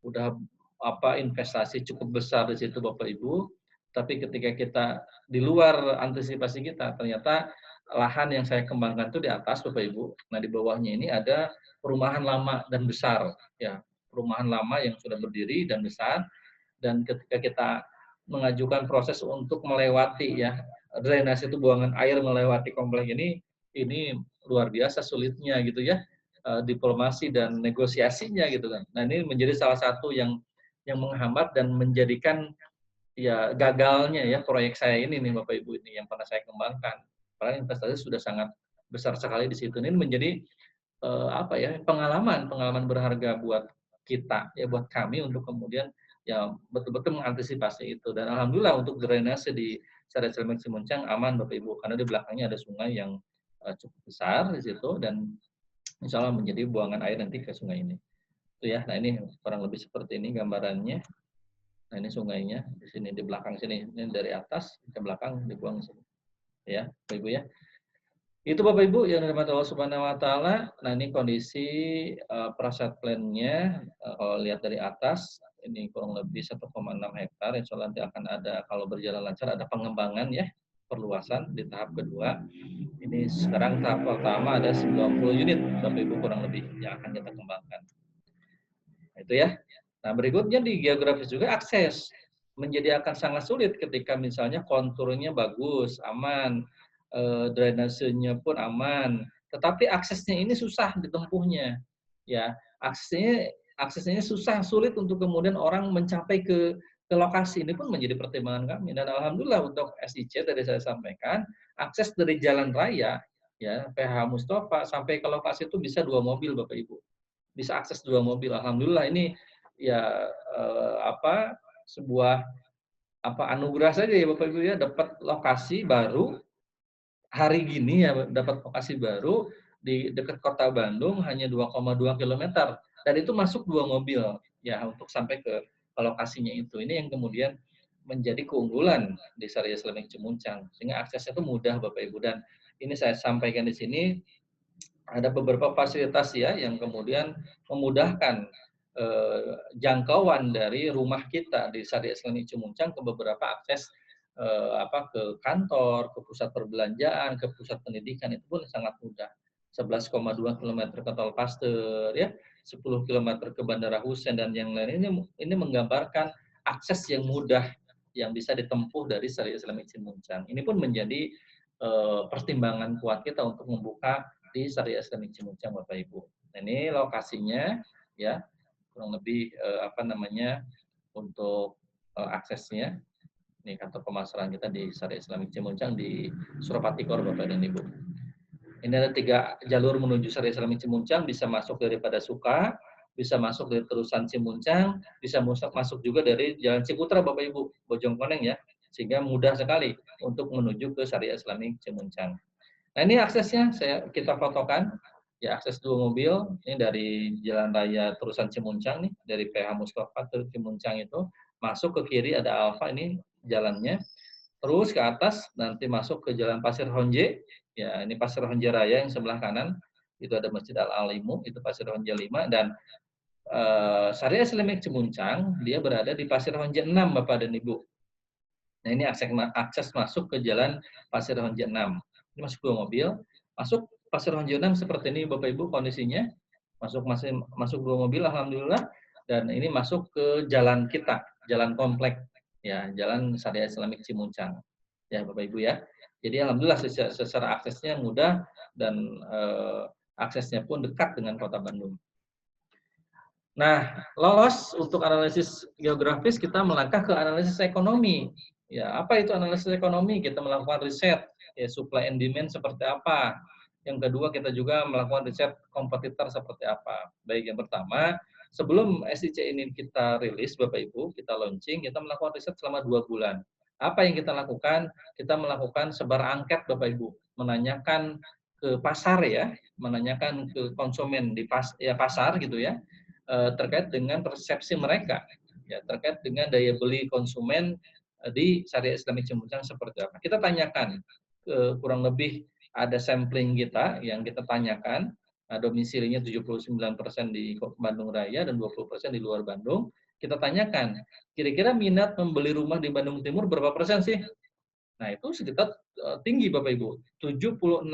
udah investasi cukup besar di situ Bapak Ibu. Tapi ketika kita di luar antisipasi kita, ternyata lahan yang saya kembangkan itu di atas Bapak Ibu. Nah, di bawahnya ini ada perumahan lama dan besar ya, perumahan lama yang sudah berdiri dan besar, dan ketika kita mengajukan proses untuk melewati ya drainase itu buangan air melewati komplek ini luar biasa sulitnya gitu ya, diplomasi dan negosiasinya gitu kan. Nah, ini menjadi salah satu yang menghambat dan menjadikan ya gagalnya ya proyek saya ini nih Bapak Ibu ini yang pernah saya kembangkan. Padahal investasi sudah sangat besar sekali di situ. Ini menjadi pengalaman berharga buat kita ya, buat kami untuk kemudian ya betul-betul mengantisipasi itu. Dan alhamdulillah untuk drainase di Syariah Islami Cimuncang aman Bapak Ibu, karena di belakangnya ada sungai yang cukup besar di situ dan insya Allah menjadi buangan air nanti ke sungai ini. Itu ya. Nah, ini kurang lebih seperti ini gambarannya. Nah, ini sungainya di sini di belakang sini. Ini dari atas ke belakang dibuang sini. Ya, Bapak Ibu ya. Itu Bapak Ibu yang dirahmati Allah Subhanahu wa taala. Nah, ini kondisi prasat plan-nya kalau lihat dari atas ini kurang lebih 1,6 hektar. Insya Allah nanti akan ada, kalau berjalan lancar, ada pengembangan ya, perluasan di tahap kedua. Ini sekarang tahap pertama ada 90 unit Bapak Ibu kurang lebih yang akan kita kembangkan. Nah, itu ya. Nah, berikutnya di geografis juga akses menjadi akan sangat sulit ketika misalnya konturnya bagus, aman, drainasenya pun aman, tetapi aksesnya ini susah ditempuhnya. Ya, aksesnya susah, sulit untuk kemudian orang mencapai ke lokasi. Ini pun menjadi pertimbangan kami. Dan alhamdulillah untuk SIC tadi saya sampaikan, akses dari jalan raya ya PH Mustafa sampai ke lokasi itu bisa 2 mobil Bapak Ibu. Bisa akses 2 mobil. Alhamdulillah ini ya sebuah anugerah saja ya Bapak Ibu ya, dapat lokasi baru hari gini ya, dapat lokasi baru di dekat kota Bandung hanya 2,2 kilometer dan itu masuk 2 mobil ya untuk sampai ke lokasinya itu. Ini yang kemudian menjadi keunggulan di Syariah Islami Cimuncang sehingga aksesnya itu mudah Bapak Ibu. Dan ini saya sampaikan di sini ada beberapa fasilitas ya yang kemudian memudahkan jangkauan dari rumah kita di Syariah Islami Cimuncang ke beberapa akses ke kantor, ke pusat perbelanjaan, ke pusat pendidikan itu pun sangat mudah. 11,2 km ke Tol Pasteur ya, 10 km ke Bandara Hussein dan yang lain. Ini menggambarkan akses yang mudah yang bisa ditempuh dari Syariah Islami Cimuncang. Ini pun menjadi pertimbangan kuat kita untuk membuka di Syariah Islami Cimuncang Bapak Ibu. Nah, ini lokasinya ya kurang lebih untuk aksesnya. Ini kantor pemasaran kita di Syariah Islami Cimuncang di Suropati Kor Bapak dan Ibu. Ini ada 3 jalur menuju Syariah Islami Cimuncang, bisa masuk daripada Suka, bisa masuk dari terusan Cimuncang, bisa masuk juga dari Jalan Ciputra Bapak Ibu, Bojongkoneng ya, sehingga mudah sekali untuk menuju ke Syariah Islami Cimuncang. Nah, ini aksesnya kita fotokan. Ya, akses 2 mobil ini dari Jalan Raya Terusan Cimuncang nih, dari PH Mustafa ke Cimuncang itu, masuk ke kiri ada Alfa ini jalannya. Terus ke atas nanti masuk ke Jalan Pasir Honje. Ya, ini Pasir Honje Raya yang sebelah kanan. Itu ada Masjid Al-Alimu, itu Pasir Honje 5 dan Syariah Islamic Cimuncang dia berada di Pasir Honje 6 Bapak dan Ibu. Nah, ini akses masuk ke Jalan Pasir Honje 6. Ini masuk 2 mobil. Masuk Pasir Honje 6 seperti ini Bapak Ibu kondisinya. Masuk 2 mobil alhamdulillah dan ini masuk ke jalan kita, jalan komplek ya, Jalan Syariah Islamic Cimuncang. Ya Bapak Ibu ya. Jadi alhamdulillah secara aksesnya mudah dan aksesnya pun dekat dengan Kota Bandung. Nah, lolos untuk analisis geografis kita melangkah ke analisis ekonomi. Ya, apa itu analisis ekonomi? Kita melakukan riset, ya, supply and demand seperti apa. Yang kedua, kita juga melakukan riset kompetitor seperti apa. Baik, yang pertama, sebelum SIC ini kita rilis, Bapak Ibu, kita launching, kita melakukan riset selama 2 bulan. Apa yang kita lakukan? Kita melakukan sebar angket, Bapak Ibu, menanyakan ke pasar ya, menanyakan ke konsumen di pasar gitu ya, terkait dengan persepsi mereka, ya, terkait dengan daya beli konsumen di Syariah Islamic Cimuncang seperti apa. Kita tanyakan, kurang lebih ada sampling kita yang kita tanyakan, domisilinya 79% di Bandung Raya dan 20% di luar Bandung. Kita tanyakan, kira-kira minat membeli rumah di Bandung Timur berapa persen sih? Nah, itu sekitar tinggi Bapak Ibu, 76%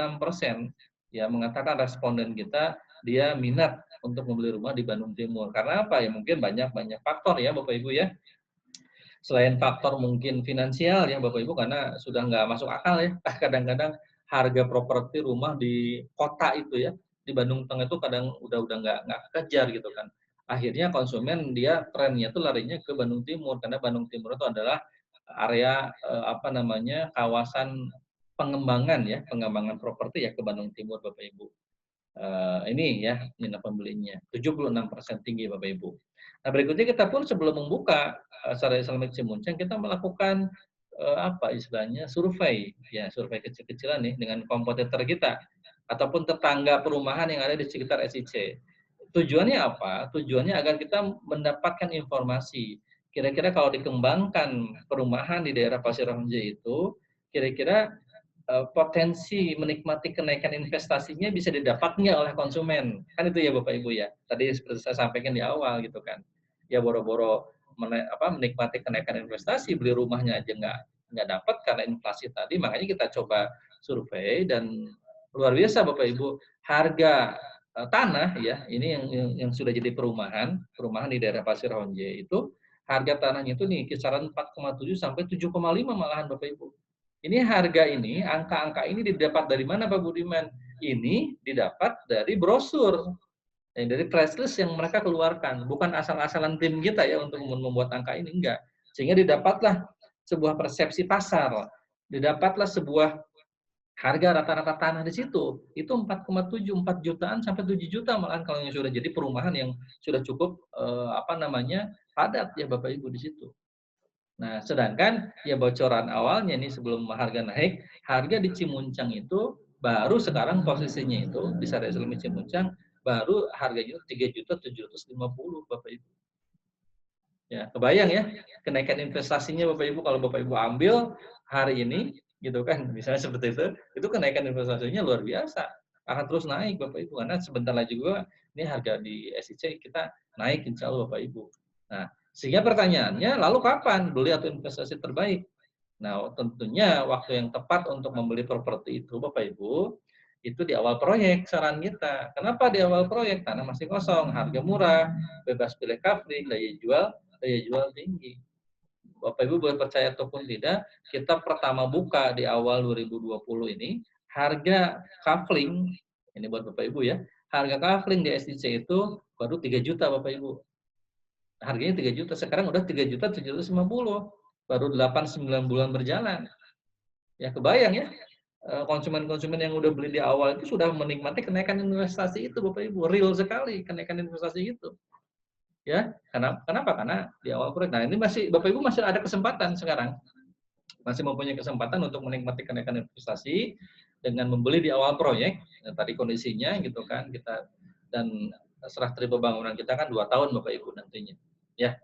ya mengatakan responden kita dia minat untuk membeli rumah di Bandung Timur. Karena apa ya? Mungkin banyak faktor ya Bapak Ibu ya. Selain faktor mungkin finansial ya Bapak Ibu karena sudah nggak masuk akal ya. Kadang-kadang harga properti rumah di kota itu ya, di Bandung Tengah itu kadang udah nggak kejar gitu kan. Akhirnya konsumen dia trennya tuh larinya ke Bandung Timur karena Bandung Timur itu adalah area kawasan pengembangan properti ya ke Bandung Timur Bapak Ibu. Ini ya minat pembelinya 76% tinggi Bapak Ibu. Nah, berikutnya kita pun sebelum membuka Syariah Islamic Cimuncang kita melakukan istilahnya survei kecil-kecilan nih dengan kompetitor kita ataupun tetangga perumahan yang ada di sekitar SIC. Tujuannya apa? Tujuannya agar kita mendapatkan informasi. Kira-kira kalau dikembangkan perumahan di daerah Pasir Honje itu, kira-kira potensi menikmati kenaikan investasinya bisa didapat nggak oleh konsumen. Kan itu ya Bapak Ibu ya. Tadi seperti saya sampaikan di awal gitu kan. Ya boro-boro menikmati kenaikan investasi, beli rumahnya aja nggak dapat karena inflasi tadi. Makanya kita coba survei dan luar biasa Bapak Ibu, harga tanah ya, ini yang sudah jadi perumahan di daerah Pasir Honje itu harga tanahnya itu nih kisaran 4,7 sampai 7,5 malahan Bapak Ibu. Ini harga ini, angka-angka ini didapat dari mana Pak Budiman? Ini didapat dari brosur, dari press list yang mereka keluarkan. Bukan asal-asalan tim kita ya untuk membuat angka ini, enggak. Sehingga didapatlah sebuah persepsi pasar, didapatlah sebuah harga rata-rata tanah di situ. Itu 4,7, 4 jutaan sampai 7 juta malahan kalau yang sudah jadi perumahan yang sudah cukup padat ya Bapak Ibu di situ. Nah, sedangkan ya bocoran awalnya nih sebelum harga naik, harga di Cimuncang itu baru sekarang posisinya itu di Syariah Islamic Cimuncang baru harganya 3.750.000 Bapak Ibu. Ya, kebayang ya kenaikan investasinya Bapak Ibu kalau Bapak Ibu ambil hari ini gitu kan, misalnya seperti itu kenaikan investasinya luar biasa. Akan terus naik Bapak Ibu karena sebentar lagi juga ini harga di SIC kita naik insya Allah Bapak Ibu. Nah, sehingga pertanyaannya, lalu kapan beli atau investasi terbaik? Nah, tentunya waktu yang tepat untuk membeli properti itu, Bapak Ibu, itu di awal proyek saran kita. Kenapa di awal proyek? Tanah masih kosong, harga murah, bebas pilih kafling, daya jual tinggi. Bapak Ibu boleh percaya ataupun tidak, kita pertama buka di awal 2020 ini, harga kafling, ini buat Bapak Ibu ya, harga kafling di SIC itu baru 3 juta Bapak Ibu. Harganya 3 juta, sekarang udah 3.750.000, baru 8-9 bulan berjalan. Ya kebayang ya, konsumen-konsumen yang udah beli di awal itu sudah menikmati kenaikan investasi itu Bapak Ibu, real sekali kenaikan investasi itu. Ya, kenapa? Karena di awal proyek. Nah, ini Bapak Ibu masih ada kesempatan sekarang. Masih mempunyai kesempatan untuk menikmati kenaikan investasi. dengan membeli di awal proyek. Nah, tadi kondisinya gitu kan kita, dan serah terima bangunan kita kan 2 tahun Bapak Ibu nantinya. Ya.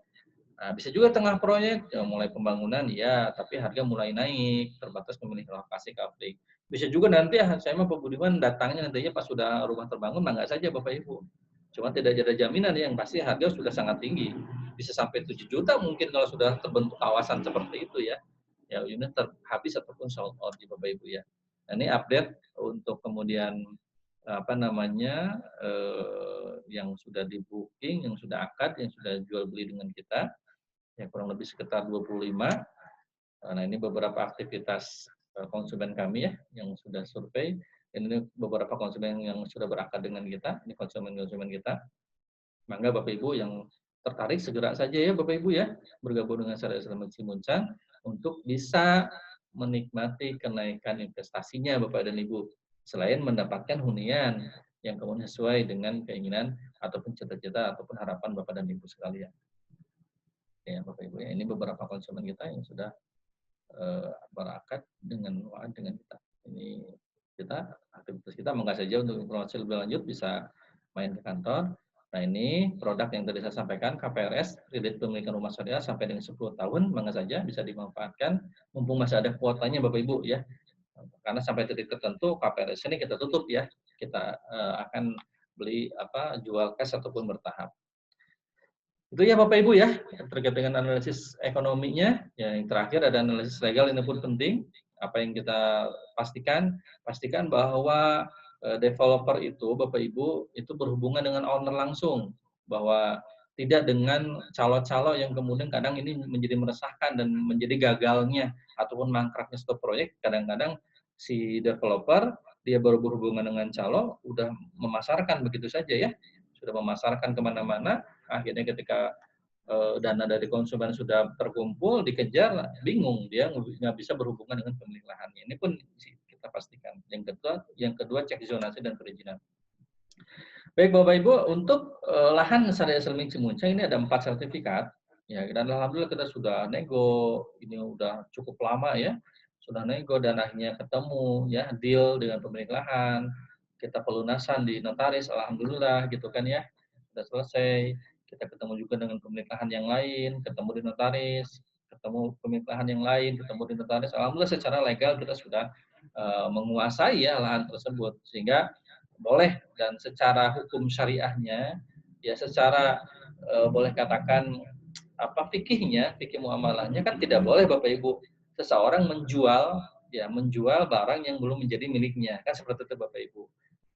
Nah, bisa juga tengah proyek ya, mulai pembangunan ya, tapi harga mulai naik, terbatas memilih lokasi kafling. Bisa juga nanti saya mah Pak Budiman datangnya nantinya pas sudah rumah terbangun, mangga saja Bapak Ibu. Cuma tidak ada jaminan yang pasti harga sudah sangat tinggi. Bisa sampai 7 juta mungkin kalau sudah terbentuk kawasan seperti itu ya. Ya unit habis ataupun sold out di Bapak Ibu ya. Nah, ini update untuk kemudian apa namanya yang sudah di booking, yang sudah akad, yang sudah jual beli dengan kita. Yang kurang lebih sekitar 25. Nah, ini beberapa aktivitas konsumen kami ya, yang sudah survei. Ini beberapa konsumen yang sudah berakad dengan kita, ini konsumen-konsumen kita. Mangga Bapak Ibu yang tertarik segera saja ya Bapak Ibu ya, bergabung dengan Syariah Islamic Cimuncang untuk bisa menikmati kenaikan investasinya Bapak dan Ibu. Selain mendapatkan hunian yang kemudian sesuai dengan keinginan ataupun cita-cita ataupun harapan Bapak dan Ibu sekalian. Ya Bapak Ibu ya, ini beberapa konsumen kita yang sudah berakad dengan kita. Ini kita aktivitas kita, monggo saja untuk informasi lebih lanjut bisa main ke kantor. Nah, ini produk yang tadi saya sampaikan, KPRS, kredit pemilikan rumah syariah sampai dengan 10 tahun, monggo saja bisa dimanfaatkan mumpung masih ada kuotanya Bapak Ibu ya. Karena sampai titik tertentu KPRS ini kita tutup ya. Kita akan beli jual cash ataupun bertahap. Itu ya Bapak Ibu ya, terkait dengan analisis ekonominya. Ya, yang terakhir ada analisis legal, ini pun penting. Apa yang kita pastikan bahwa developer itu Bapak Ibu itu berhubungan dengan owner langsung, bahwa tidak dengan calo-calo yang kemudian kadang ini menjadi meresahkan dan menjadi gagalnya ataupun mangkraknya suatu proyek. Kadang-kadang si developer dia baru berhubungan dengan calo, udah memasarkan begitu saja ya, sudah memasarkan kemana-mana. Akhirnya ketika dana dari konsumen sudah terkumpul, dikejar, bingung, dia nggak bisa berhubungan dengan pemilik lahannya. Ini pun kita pastikan. Yang kedua cek zonasi dan perizinan. Baik Bapak Ibu, untuk lahan Syariah Islamic Cimuncang ini ada 4 sertifikat. Ya, dan alhamdulillah kita sudah nego, ini udah cukup lama ya, sudah nego dan akhirnya ketemu ya, deal dengan pemilik lahan, kita pelunasan di notaris, alhamdulillah gitu kan ya, sudah selesai. Kita ketemu juga dengan pemilik lahan yang lain, ketemu di notaris, ketemu pemilik lahan yang lain, ketemu di notaris. Alhamdulillah secara legal kita sudah menguasai ya lahan tersebut, sehingga boleh, dan secara hukum syariahnya ya, secara boleh katakan fikih muamalahnya kan tidak boleh Bapak Ibu seseorang menjual barang yang belum menjadi miliknya, kan seperti itu Bapak Ibu.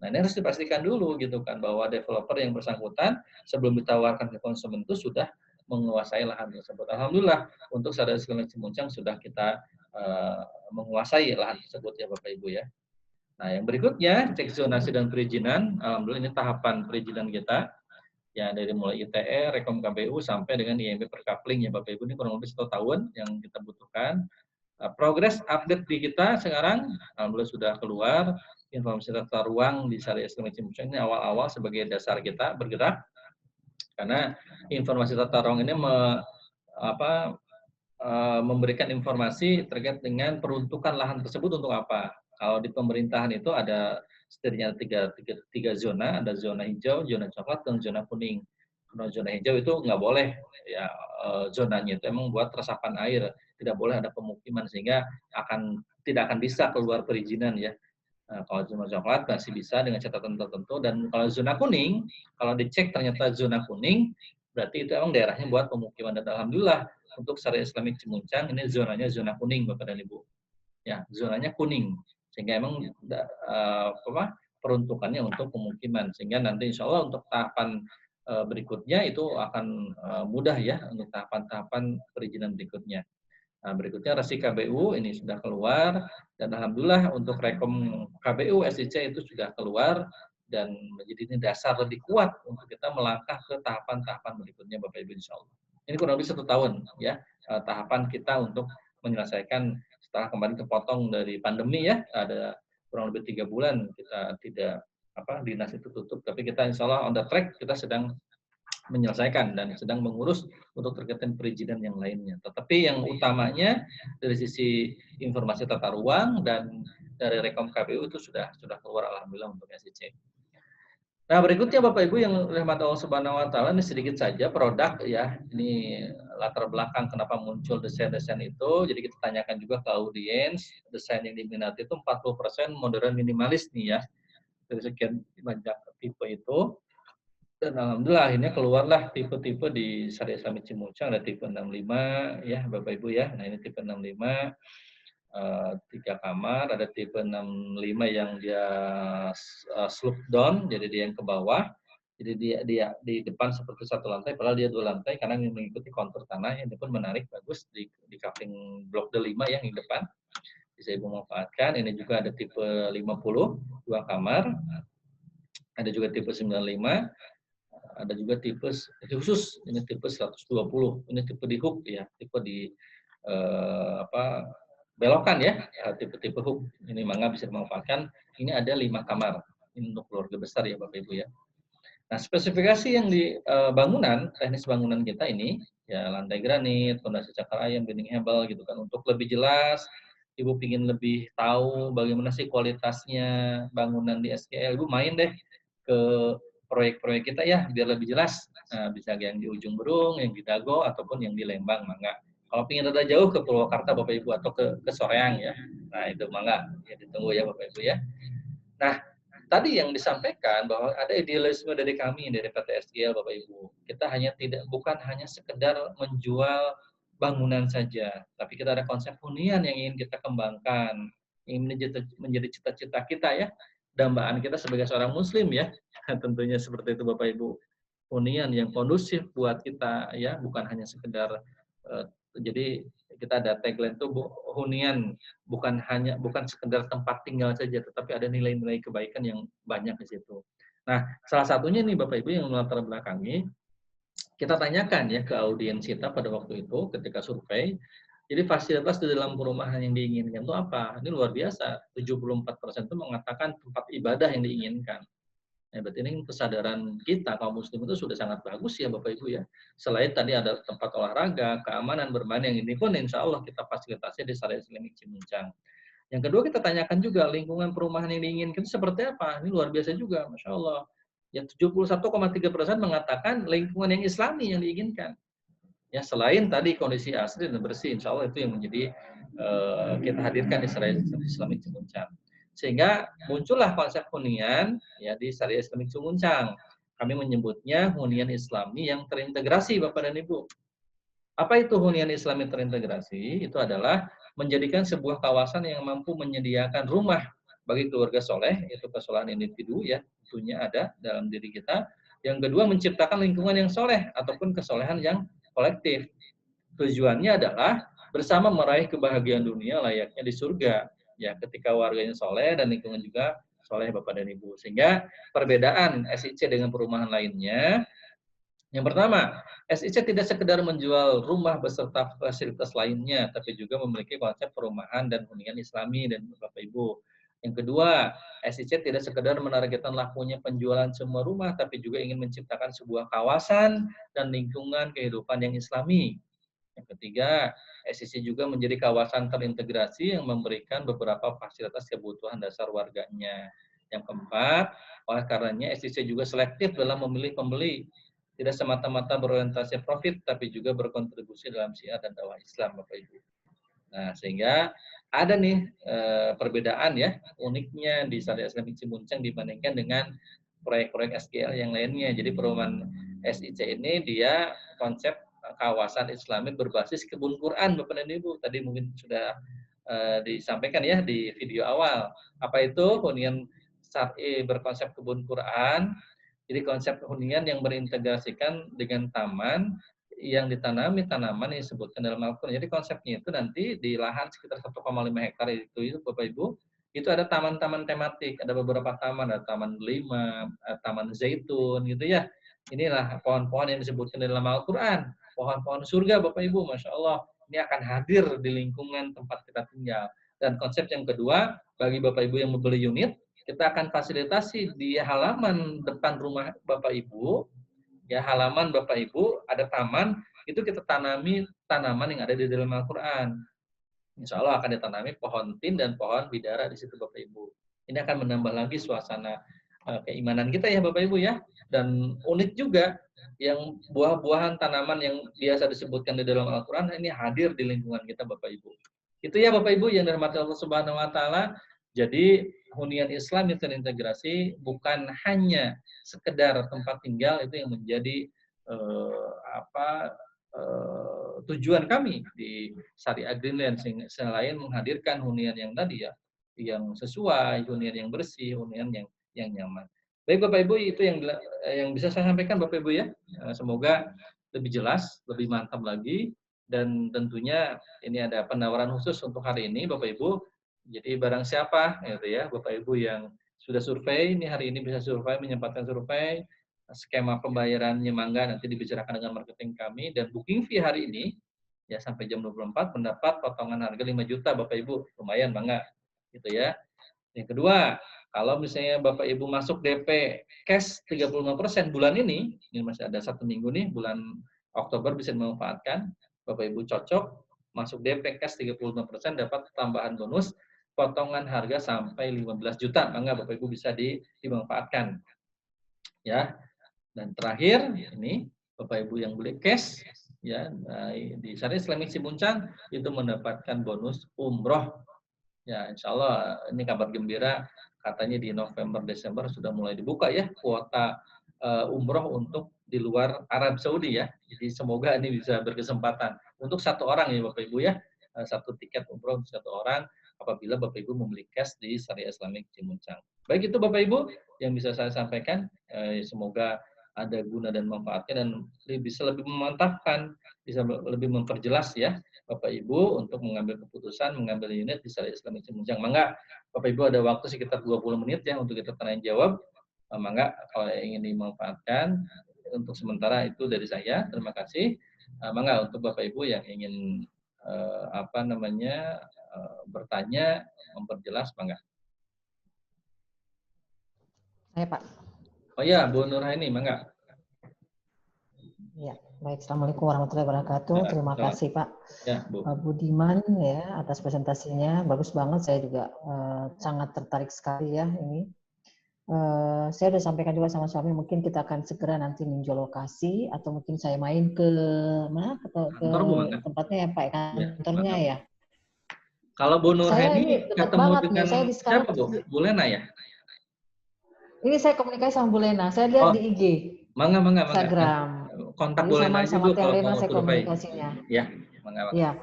Nah, ini harus dipastikan dulu gitu kan, bahwa developer yang bersangkutan sebelum ditawarkan ke konsumen itu sudah menguasai lahan tersebut. Alhamdulillah untuk Syariah Islamic Cimuncang sudah kita menguasai lahan tersebut ya Bapak Ibu ya. Nah, yang berikutnya cek zonasi dan perizinan. Alhamdulillah ini tahapan perizinan kita ya, dari mulai ITE, Rekom KBU sampai dengan IMB Perkapling ya Bapak Ibu, ini kurang lebih 1 tahun yang kita butuhkan. Progres update di kita sekarang alhamdulillah sudah keluar informasi tata ruang di Syariah Islamic Cimuncang. Ini awal-awal sebagai dasar kita bergerak, karena informasi tata ruang ini memberikan informasi terkait dengan peruntukan lahan tersebut untuk apa. Kalau di pemerintahan itu ada setidaknya tiga zona, ada zona hijau, zona coklat, dan zona kuning. Kalau zona hijau itu nggak boleh ya, zonanya itu emang buat resapan air, tidak boleh ada pemukiman, sehingga tidak akan bisa keluar perizinan ya. Nah, kalau zona coklat masih bisa dengan catatan tertentu, dan kalau zona kuning, kalau dicek ternyata zona kuning, berarti itu emang daerahnya buat pemukiman. Dan alhamdulillah untuk Syariah Islamic Cimuncang ini zonanya zona kuning Bapak dan Ibu. Ya, zonanya kuning. Sehingga emang peruntukannya untuk pemukiman, sehingga nanti insya Allah untuk tahapan berikutnya itu akan mudah ya, untuk tahapan-tahapan perizinan berikutnya. Nah, berikutnya resi KBU ini sudah keluar, dan alhamdulillah untuk Rekom KBU SIC itu sudah keluar, dan menjadi ini dasar lebih kuat untuk kita melangkah ke tahapan-tahapan berikutnya Bapak Ibu insya Allah. Ini kurang lebih 1 tahun ya tahapan kita untuk menyelesaikan setelah kemarin kepotong dari pandemi ya, ada kurang lebih 3 bulan kita tidak dinas itu tutup, tapi kita insya Allah on the track, kita sedang menyelesaikan dan sedang mengurus untuk terkait perizinan yang lainnya. Tetapi yang utamanya dari sisi informasi tata ruang dan dari Rekom KPU itu sudah keluar alhamdulillah untuk SIC. Nah, berikutnya Bapak Ibu yang rahmat Allah Subhanahu wa taala, ini sedikit saja produk ya. Ini latar belakang kenapa muncul desain-desain itu. Jadi kita tanyakan juga ke audiens, desain yang diminati itu 40% modern minimalis nih ya. Dari sekian banyak tipe itu. Dan alhamdulillah akhirnya keluarlah tipe-tipe di Syariah Islamic Cimuncang, ada tipe 65 ya Bapak Ibu ya. Nah, ini tipe 65 3 kamar, ada tipe 65 yang dia slope down, jadi dia yang ke bawah. Jadi dia di depan seperti satu lantai, padahal dia 2 lantai karena mengikuti kontur tanah. Ini pun menarik, bagus di covering blok D5 yang di depan. Bisa Ibu manfaatkan. Ini juga ada tipe 50, 2 kamar. Ada juga tipe 95. Ada juga tipe khusus, ini tipe 120. Ini tipe di hook ya, tipe di belokan ya, tipe-tipe hook. Ini mangga bisa dimanfaatkan. Ini ada 5 kamar. Ini untuk keluarga besar ya Bapak Ibu ya. Nah, spesifikasi yang di bangunan, teknis bangunan kita ini, ya lantai granit, fondasi cakar ayam, dinding hebel gitu kan. Untuk lebih jelas, Ibu ingin lebih tahu bagaimana sih kualitasnya bangunan di SGL, Ibu main deh ke proyek-proyek kita ya, biar lebih jelas. Nah, bisa yang di Ujung Berung, yang di Dago, ataupun yang di Lembang, mangga. Kalau ingin rada jauh ke Purwakarta Bapak Ibu atau ke Soreang ya. Nah, itu mangga ya ditunggu ya Bapak Ibu ya. Nah, tadi yang disampaikan bahwa ada idealisme dari kami dari PT SGL Bapak Ibu. Kita bukan hanya sekedar menjual bangunan saja, tapi kita ada konsep hunian yang ingin kita kembangkan, ingin menjadi cita-cita kita ya, dambaan kita sebagai seorang muslim ya. Tentunya seperti itu Bapak Ibu. Hunian yang kondusif buat kita ya, bukan hanya sekedar jadi kita ada tagline itu hunian bukan sekedar tempat tinggal saja, tetapi ada nilai-nilai kebaikan yang banyak di situ. Nah, salah satunya nih Bapak Ibu yang melatar belakangi, kita tanyakan ya ke audiens kita pada waktu itu ketika survei. Jadi fasilitas di dalam perumahan yang diinginkan itu apa? Ini luar biasa. 74% itu mengatakan tempat ibadah yang diinginkan. Ya, berarti ini kesadaran kita kaum muslim itu sudah sangat bagus ya Bapak Ibu ya. Selain tadi ada tempat olahraga, keamanan bermain yang ini pun insya Allah kita fasilitasi di Syariah Islamic Cimuncang. Yang kedua kita tanyakan juga lingkungan perumahan yang diinginkan seperti apa. Ini luar biasa juga, Masya Allah. Ya 71,3% mengatakan lingkungan yang Islami yang diinginkan. Ya selain tadi kondisi asri dan bersih, insya Allah itu yang menjadi kita hadirkan di Syariah Islamic Cimuncang. Sehingga muncullah konsep hunian ya di Syariah Islamic Cimuncang. Kami menyebutnya hunian Islami yang terintegrasi Bapak dan Ibu. Apa itu hunian Islami terintegrasi? Itu adalah menjadikan sebuah kawasan yang mampu menyediakan rumah bagi keluarga soleh, yaitu kesolahan individu ya, tentunya ada dalam diri kita. Yang kedua menciptakan lingkungan yang soleh ataupun kesolehan yang kolektif. Tujuannya adalah bersama meraih kebahagiaan dunia layaknya di surga. Ya, ketika warganya soleh dan lingkungan juga soleh Bapak dan Ibu. Sehingga perbedaan SIC dengan perumahan lainnya, yang pertama, SIC tidak sekedar menjual rumah beserta fasilitas lainnya, tapi juga memiliki konsep perumahan dan hunian Islami dan Bapak Ibu. Yang kedua, SIC tidak sekedar menargetkan lakunya penjualan semua rumah, tapi juga ingin menciptakan sebuah kawasan dan lingkungan kehidupan yang Islami. Yang ketiga, SIC juga menjadi kawasan terintegrasi yang memberikan beberapa fasilitas kebutuhan dasar warganya. Yang keempat, oleh karenanya SIC juga selektif dalam memilih pembeli. Tidak semata-mata berorientasi profit, tapi juga berkontribusi dalam syiar dan dakwah Islam, Bapak Ibu. Nah, sehingga ada nih perbedaan ya, uniknya di Syariah Islamic Cimuncang dibandingkan dengan proyek-proyek SGL yang lainnya. Jadi perumahan SIC ini dia konsep kawasan Islami berbasis kebun Quran, Bapak dan Ibu. Tadi mungkin sudah disampaikan ya di video awal. Apa itu hunian syar'i berkonsep kebun Quran? Jadi konsep hunian yang berintegrasikan dengan taman yang ditanami tanaman yang disebutkan dalam Al-Quran. Jadi konsepnya itu nanti di lahan sekitar 1,5 hektar itu Bapak Ibu, itu ada taman-taman tematik, ada beberapa taman, ada taman delima, taman zaitun gitu ya. Inilah pohon-pohon yang disebutkan dalam Al-Quran, pohon-pohon surga Bapak Ibu, Masya Allah. Ini akan hadir di lingkungan tempat kita tinggal. Dan konsep yang kedua, bagi Bapak Ibu yang membeli unit, kita akan fasilitasi di halaman depan rumah Bapak Ibu, ya halaman Bapak Ibu ada taman, itu kita tanami tanaman yang ada di dalam Al-Quran. Insya Allah akan ditanami pohon tin dan pohon bidara di situ Bapak Ibu. Ini akan menambah lagi suasana keimanan kita ya Bapak Ibu ya. Dan unik juga yang buah-buahan tanaman yang biasa disebutkan di dalam Al-Quran ini hadir di lingkungan kita Bapak Ibu. Itu ya Bapak Ibu yang dirahmati Allah Subhanahu Wa Taala. Jadi hunian Islam yang terintegrasi bukan hanya sekedar tempat tinggal itu yang menjadi tujuan kami di Syariah Greenland, selain menghadirkan hunian yang tadi ya, yang sesuai, hunian yang bersih, hunian yang nyaman. Baik Bapak Ibu, itu yang bisa saya sampaikan Bapak Ibu ya. Semoga lebih jelas, lebih mantap lagi, dan tentunya ini ada penawaran khusus untuk hari ini Bapak Ibu. Jadi barang siapa gitu ya Bapak Ibu yang sudah survei, ini hari ini bisa survei, menyempatkan survei, skema pembayarannya mangga nanti dibicarakan dengan marketing kami, dan booking fee hari ini ya sampai jam 24 mendapat potongan harga 5 juta Bapak Ibu. Lumayan mangga gitu ya. Yang kedua, kalau misalnya Bapak Ibu masuk DP cash 35% bulan ini masih ada 1 minggu nih, bulan Oktober bisa dimanfaatkan. Bapak Ibu cocok masuk DP cash 35% dapat tambahan bonus potongan harga sampai 15 juta. Mangga Bapak Ibu bisa dimanfaatkan. Ya. Dan terakhir ini Bapak Ibu yang beli cash ya di Syariah Islamic Cimuncang itu mendapatkan bonus umroh. Ya, insya Allah ini kabar gembira, katanya di November Desember sudah mulai dibuka ya kuota umroh untuk di luar Arab Saudi ya. Jadi semoga ini bisa berkesempatan untuk 1 orang ya Bapak Ibu ya, 1 tiket umroh untuk 1 orang apabila Bapak Ibu membeli cash di Syariah Islamic Cimuncang. Baik itu Bapak Ibu yang bisa saya sampaikan, semoga ada guna dan manfaatnya dan bisa lebih memantapkan, bisa lebih memperjelas ya Bapak Ibu untuk mengambil keputusan, mengambil unit di Syariah Islamic Cimuncang. Mangga Bapak Ibu ada waktu sekitar 20 menit ya untuk kita tanya jawab. Mangga kalau ingin dimanfaatkan, untuk sementara itu dari saya. Terima kasih. Mangga untuk Bapak Ibu yang ingin bertanya, memperjelas, mangga. Saya Pak. Oh ya, Bu Nurhaini, mangga. Ya, baik. Assalamualaikum warahmatullahi wabarakatuh. Ya, terima kasih Pak ya, Bu. Budiman ya atas presentasinya. Bagus banget. Saya juga sangat tertarik sekali ya ini. Saya sudah sampaikan juga sama suami, mungkin kita akan segera nanti meninjau lokasi atau mungkin saya main ke mana ke tempatnya ya Pak, kantornya ya. Kalau Bu Nurhaini ketemu dengan siapa Bu? Bu Lena ya? Ini saya komunikasi sama Bu Lena. Saya lihat di IG. Mangga. Instagram. Kontak Bu Lena aja Bu kalau mau saya komunikasinya. Ya, mangga. Ya.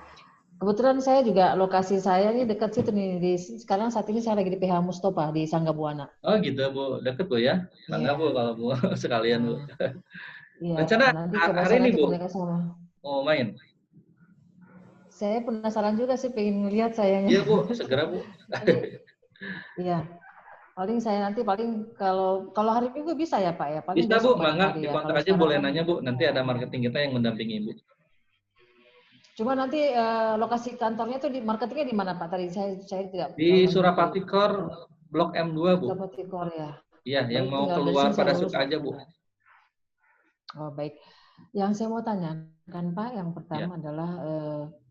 Kebetulan saya juga lokasi saya ini dekat situ nih. Sekarang saat ini saya lagi di PH Mustofa di Sangga Buana. Oh gitu Bu, dekat Bu ya? Mangga Bu kalau Bu sekalian Bu. Iya. Rencana hari ini Bu mau main? Saya penasaran juga sih, pengen ngelihat sayangnya. Iya Bu, segera Bu. Iya. Paling kalau hari Minggu bisa ya Pak ya? Paling bisa Bu, mangga dikontak aja boleh nanya Bu. Nanti ada marketing kita yang mendampingi Bu. Cuma nanti lokasi kantornya tuh di marketingnya di mana Pak? Tadi saya tidak. Di Surapati Core Blok M2 Bu. Surapati Core ya. Iya, yang mau keluar pada suka aja Bu. Oh baik. Yang saya mau tanyakan Pak, yang pertama adalah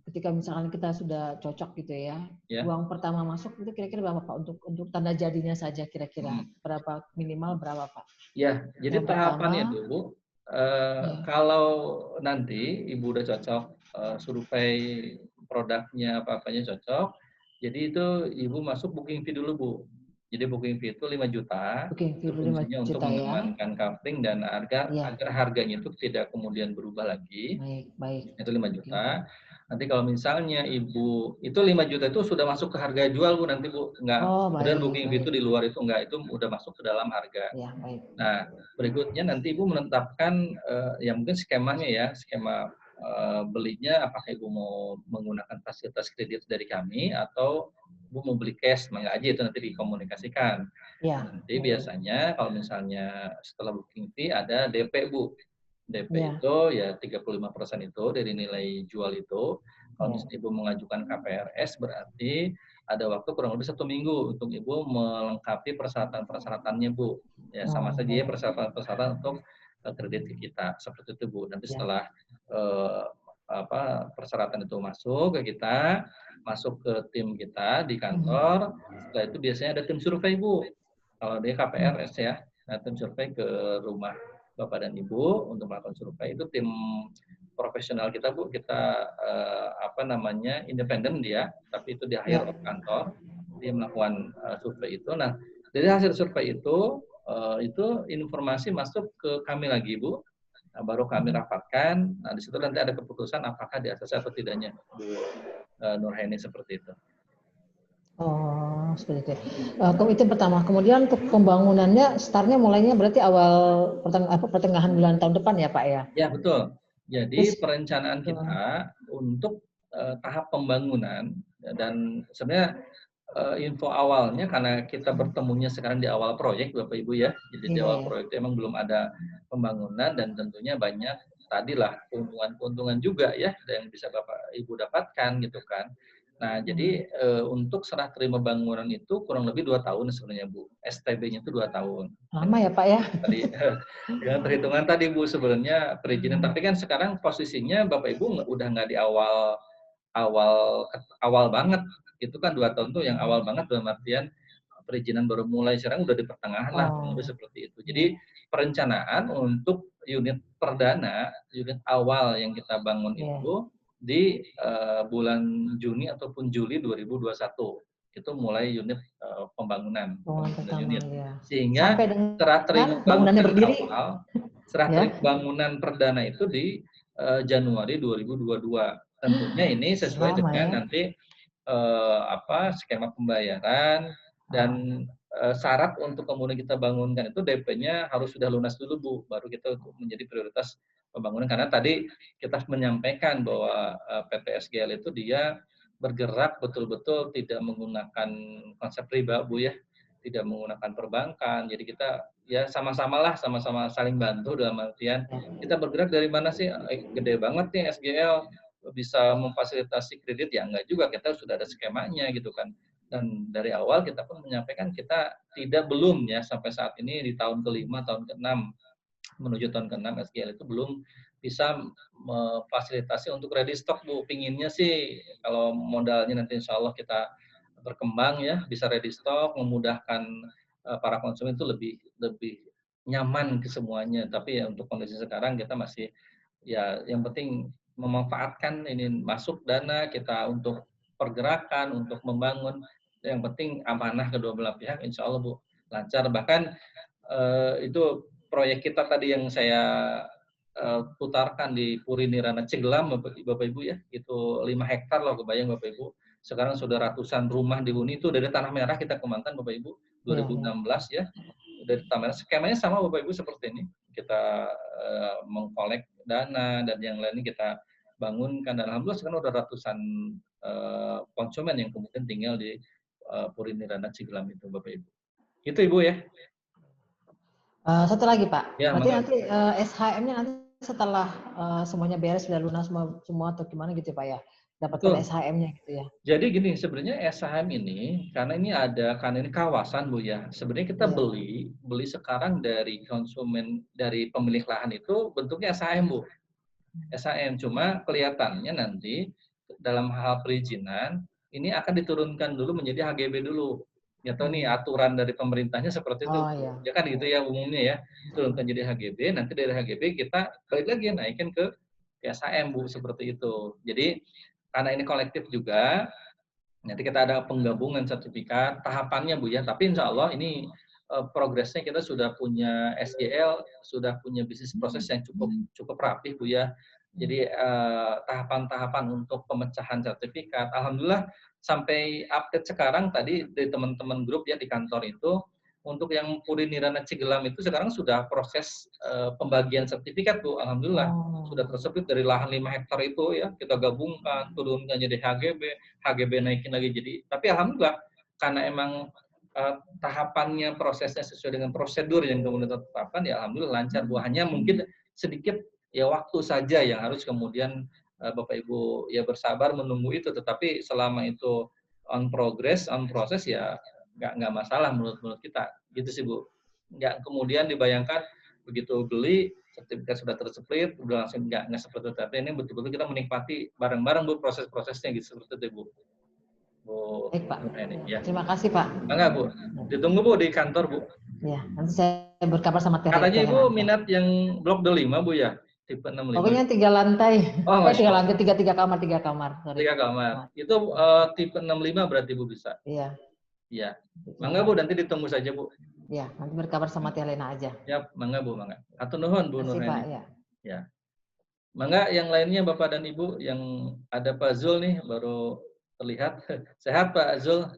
ketika misalkan kita sudah cocok gitu ya, uang pertama masuk itu kira-kira berapa Pak untuk tanda jadinya saja kira-kira berapa, minimal berapa Pak? Ya, jadi tahapannya dulu kalau nanti Ibu udah cocok survei produknya apa-apanya cocok, jadi itu Ibu masuk booking fee dulu Bu. Jadi booking fee itu 5 juta. Itu fungsinya untuk mengamankan coupling dan agar harganya itu tidak kemudian berubah lagi. Baik. Itu 5 juta. Nanti kalau misalnya Ibu itu 5 juta itu sudah masuk ke harga jual Bu nanti Bu, enggak. Kemudian booking fee itu di luar itu enggak, itu udah masuk ke dalam harga. Ya, baik. Nah, berikutnya nanti Ibu menetapkan ya mungkin skemanya ya, skema belinya apakah Ibu mau menggunakan fasilitas kredit dari kami atau Ibu mau beli cash, mangga aja itu nanti dikomunikasikan. Ya. Nanti biasanya kalau misalnya setelah booking fee ada DP Bu. DP itu ya 35% itu dari nilai jual itu. Kalau misalnya Ibu mengajukan KPRS berarti ada waktu kurang lebih 1 minggu untuk Ibu melengkapi persyaratan-persyaratannya Bu. Ya sama saja ya persyaratan-persyaratan untuk kredit ke kita seperti itu Bu. Nanti Ya. setelah persyaratan itu masuk ke kita, masuk ke tim kita di kantor, setelah itu biasanya ada tim survei Bu. Kalau dia KPRS ya, nah, tim survei ke rumah Bapak dan Ibu untuk melakukan survei. Itu tim profesional kita Bu, kita independen dia, tapi itu di hire oleh kantor, dia melakukan survei itu. Nah, dari hasil survei itu informasi masuk ke kami lagi Bu. Nah, baru kami rapatkan. Nah, di situ nanti ada keputusan apakah di ACC atau tidaknya Bu Nurhaini seperti itu. Oh, seperti itu. Itu pertama. Kemudian untuk pembangunannya, startnya mulainya berarti awal pertengahan bulan tahun depan ya Pak ya? Ya betul. Jadi perencanaan kita untuk tahap pembangunan dan sebenarnya info awalnya karena kita bertemunya sekarang di awal proyek Bapak Ibu ya. Jadi di awal proyek itu emang belum ada pembangunan dan tentunya banyak tadilah keuntungan-keuntungan juga ya yang bisa Bapak Ibu dapatkan gitu kan. Nah, jadi untuk serah terima bangunan itu kurang lebih 2 tahun sebenarnya Bu. STB-nya itu 2 tahun. Lama ya Pak ya? Tadi dengan perhitungan tadi Bu sebenarnya perizinan. Tapi kan sekarang posisinya Bapak Ibu udah nggak di awal banget. Itu kan 2 tahun tuh yang awal banget dalam artian perizinan baru mulai. Sekarang udah di pertengahan lah, kurang lebih seperti itu. Jadi perencanaan untuk unit perdana, unit awal yang kita bangun itu di bulan Juni ataupun Juli 2021 itu mulai unit pembangunan unit. Sehingga serah terima bangunan perdana itu di Januari 2022. Tentunya ini sesuai dengan nanti skema pembayaran dan syarat untuk kemudian kita bangunkan itu DP-nya harus sudah lunas dulu Bu, baru kita untuk menjadi prioritas pembangunan. Karena tadi kita menyampaikan bahwa PT SGL itu dia bergerak betul-betul tidak menggunakan konsep riba Bu ya, tidak menggunakan perbankan. Jadi kita ya sama-sama saling bantu dalam artian kita bergerak dari mana sih, gede banget nih SGL bisa memfasilitasi kredit ya enggak juga, kita sudah ada skemanya gitu kan. Dan dari awal kita pun menyampaikan kita belum ya sampai saat ini di tahun ke-5, tahun ke-6 menuju tahun ke-6 SGL itu belum bisa memfasilitasi untuk ready stock Bu. Pinginnya sih kalau modalnya nanti insya Allah kita berkembang ya, bisa ready stock, memudahkan para konsumen itu lebih nyaman ke semuanya. Tapi ya untuk kondisi sekarang kita masih ya yang penting memanfaatkan ini masuk dana kita untuk pergerakan, untuk membangun. Yang penting amanah kedua belah pihak, insya Allah Bu lancar. Bahkan itu proyek kita tadi yang saya putarkan di Puri Nirana Ceglam Bapak Ibu ya, itu 5 hektar loh, kebayang Bapak Ibu. Sekarang sudah ratusan rumah dihuni itu dari Tanah Merah kita kembangkan Bapak Ibu 2016 ya. Dari Tanah Merah skemanya sama Bapak Ibu seperti ini. Kita mengkolek dana dan yang lainnya kita bangunkan, dan alhamdulillah sekarang udah ratusan konsumen yang kemudian tinggal di Puri Nirana Ceglam itu Bapak Ibu. Itu Ibu ya. Satu lagi Pak, ya, berarti nanti SHM-nya nanti setelah semuanya beres, sudah lunas semua atau gimana gitu Pak ya? Dapatkan SHM-nya gitu ya. Jadi gini, sebenarnya SHM ini karena ini kawasan Bu ya. Sebenarnya kita beli sekarang dari konsumen, dari pemilik lahan itu bentuknya SHM Bu. SHM, cuma kelihatannya nanti dalam hal perizinan ini akan diturunkan dulu menjadi HGB dulu. Ya tahu nih aturan dari pemerintahnya seperti itu. Ya kan gitu ya umumnya ya. Turunkan jadi HGB, nanti dari HGB kita balik lagi naikkan ke SHM Bu, seperti itu. Jadi karena ini kolektif juga, nanti kita ada penggabungan sertifikat, tahapannya Bu ya, tapi insya Allah ini progresnya kita sudah punya SGL, sudah punya bisnis proses yang cukup rapih Bu ya. Jadi tahapan-tahapan untuk pemecahan sertifikat, alhamdulillah sampai update sekarang tadi dari teman-teman grup ya di kantor itu, untuk yang Puri Nirana Ceglam itu sekarang sudah proses pembagian sertifikat Bu, alhamdulillah sudah tersebut dari lahan 5 hektar itu ya, kita gabungkan, turunkan jadi HGB naikin lagi jadi, tapi alhamdulillah karena emang tahapannya, prosesnya sesuai dengan prosedur yang kemudian ditetapkan, ya alhamdulillah lancar Bu. Hanya mungkin sedikit ya waktu saja yang harus kemudian Bapak Ibu ya bersabar menunggu itu, tetapi selama itu on proses ya nggak masalah menurut kita gitu sih Bu. Nggak kemudian dibayangkan begitu beli sertifikat sudah tersplit, udah langsung nggak seperti itu. Ini betul-betul kita menikmati bareng-bareng Bu proses-prosesnya gitu seperti itu Bu. Bu, Baik Pak. ini ya. Terima kasih Pak. Enggak Bu, ditunggu Bu di kantor Bu. Ya, nanti saya berkabar sama Teh Katanya Helena. Ibu minat yang blok D5 Bu ya, tipe 65. Pokoknya 3 lantai. Oh, Masya 3 Allah. lantai, 3 kamar, 3 kamar. Sorry. 3 kamar. Itu tipe 65 berarti Bu bisa. Iya. Iya. Mangga Bu, nanti ditunggu saja Bu. Ya, nanti berkabar sama Teh Helena aja. Ya, mangga Bu, mangga. Atur nuhun Bu Terima kasih Pak, Nurhani. ya. Ya. Mangga yang lainnya Bapak dan Ibu yang ada Pak Zul nih baru terlihat. Sehat Pak Zul?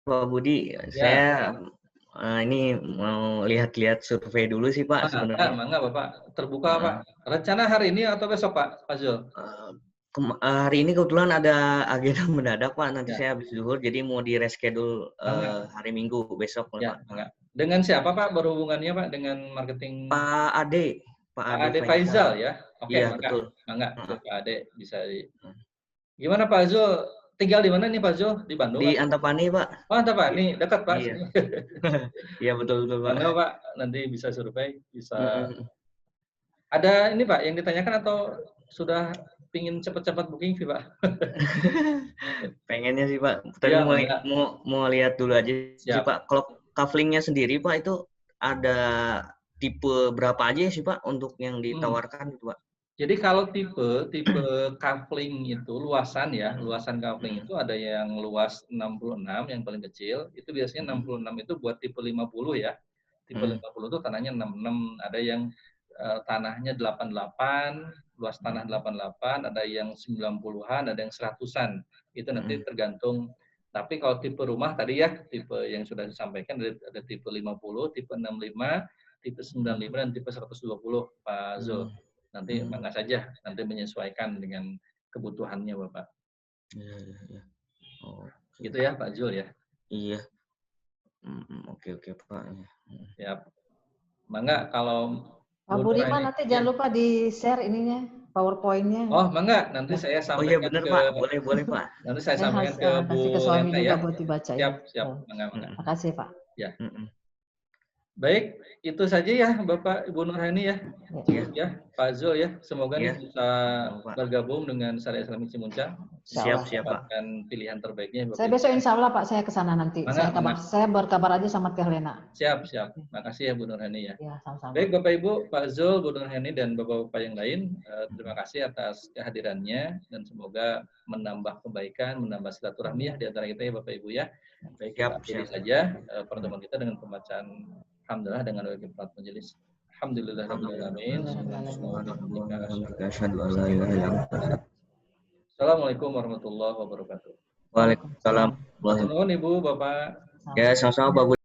Pak Budi, saya ini mau lihat-lihat survei dulu sih Pak sebenarnya. Mangga Bapak, terbuka Pak. Rencana hari ini atau besok Pak Zul? Hari ini kebetulan ada agenda mendadak Pak, nanti saya habis zuhur, jadi mau di reschedule hari Minggu besok. Ya, Pak. Dengan siapa Pak berhubungannya Pak? Dengan marketing? Pak Ade. Pak Ade Faizal ya? Oke, iya, mangga. betul. Mangga, Pak Ade bisa Gimana Pak Zul? Tinggal di mana nih Pak Zul? Di Bandung? Di Antapani Pak. Oh Antapani, dekat Pak. Iya, iya betul Pak. Mangga Pak, nanti bisa survei, bisa. Ada ini Pak yang ditanyakan atau sudah pingin cepat-cepat booking sih Pak? Pengennya sih Pak, tapi Ya, mau lihat dulu aja sih Pak. Kalau couplingnya sendiri Pak itu ada tipe berapa aja sih Pak untuk yang ditawarkan itu Pak? Jadi kalau tipe coupling itu luasan ya, luasan coupling itu ada yang luas 66 yang paling kecil, itu biasanya 66 itu buat tipe 50 ya. Tipe 50 itu tanahnya 66, ada yang tanahnya 88, luas tanah 88, ada yang 90-an, ada yang 100-an. Itu nanti tergantung. Tapi kalau tipe rumah tadi ya, tipe yang sudah disampaikan ada tipe 50, tipe 65, tipe 95 dan tipe 120 Pak Zul. Nanti mana saja, nanti menyesuaikan dengan kebutuhannya Bapak. Iya. Oh, gitu ya Pak Zul ya? Iya. Oke Pak. Ya. Mangga kalau Pak Budiman nanti jangan lupa di-share ininya, PowerPoint-nya. Oh, mangga, nanti saya sampaikan. Oh iya benar Pak, boleh Pak. Nanti saya sampaikan ke Bu Lena ya. buat dibaca. Siap, mangga. Makasih Pak. Ya. Baik, itu saja ya Bapak Ibu Nurhani ya. Ya, Pak Zul ya. Semoga nih bisa bergabung dengan Syariah Islamic Cimuncang. Siap Pak. Dan pilihan terbaiknya. Saya besok insya Allah Pak, saya ke sana nanti. Saya berkabar aja sama Teh Helena. Siap. Makasih ya Bu Nurhani ya. Ya, sama-sama. Baik Bapak Ibu, Pak Zul, Bu Nurhani dan Bapak-Bapak yang lain, terima kasih atas kehadirannya dan semoga menambah kebaikan, menambah silaturahmi ya di antara kita ya Bapak Ibu ya. Baik, kita akhiri saja pertemuan kita dengan pembacaan Alhamdulillah dengan wakil majelis. Alhamdulillahirabbil alamin. Assalamualaikum warahmatullahi wabarakatuh. Waalaikumsalam. Nuhun Ibu, Bapak. Ya, sama-sama Pak.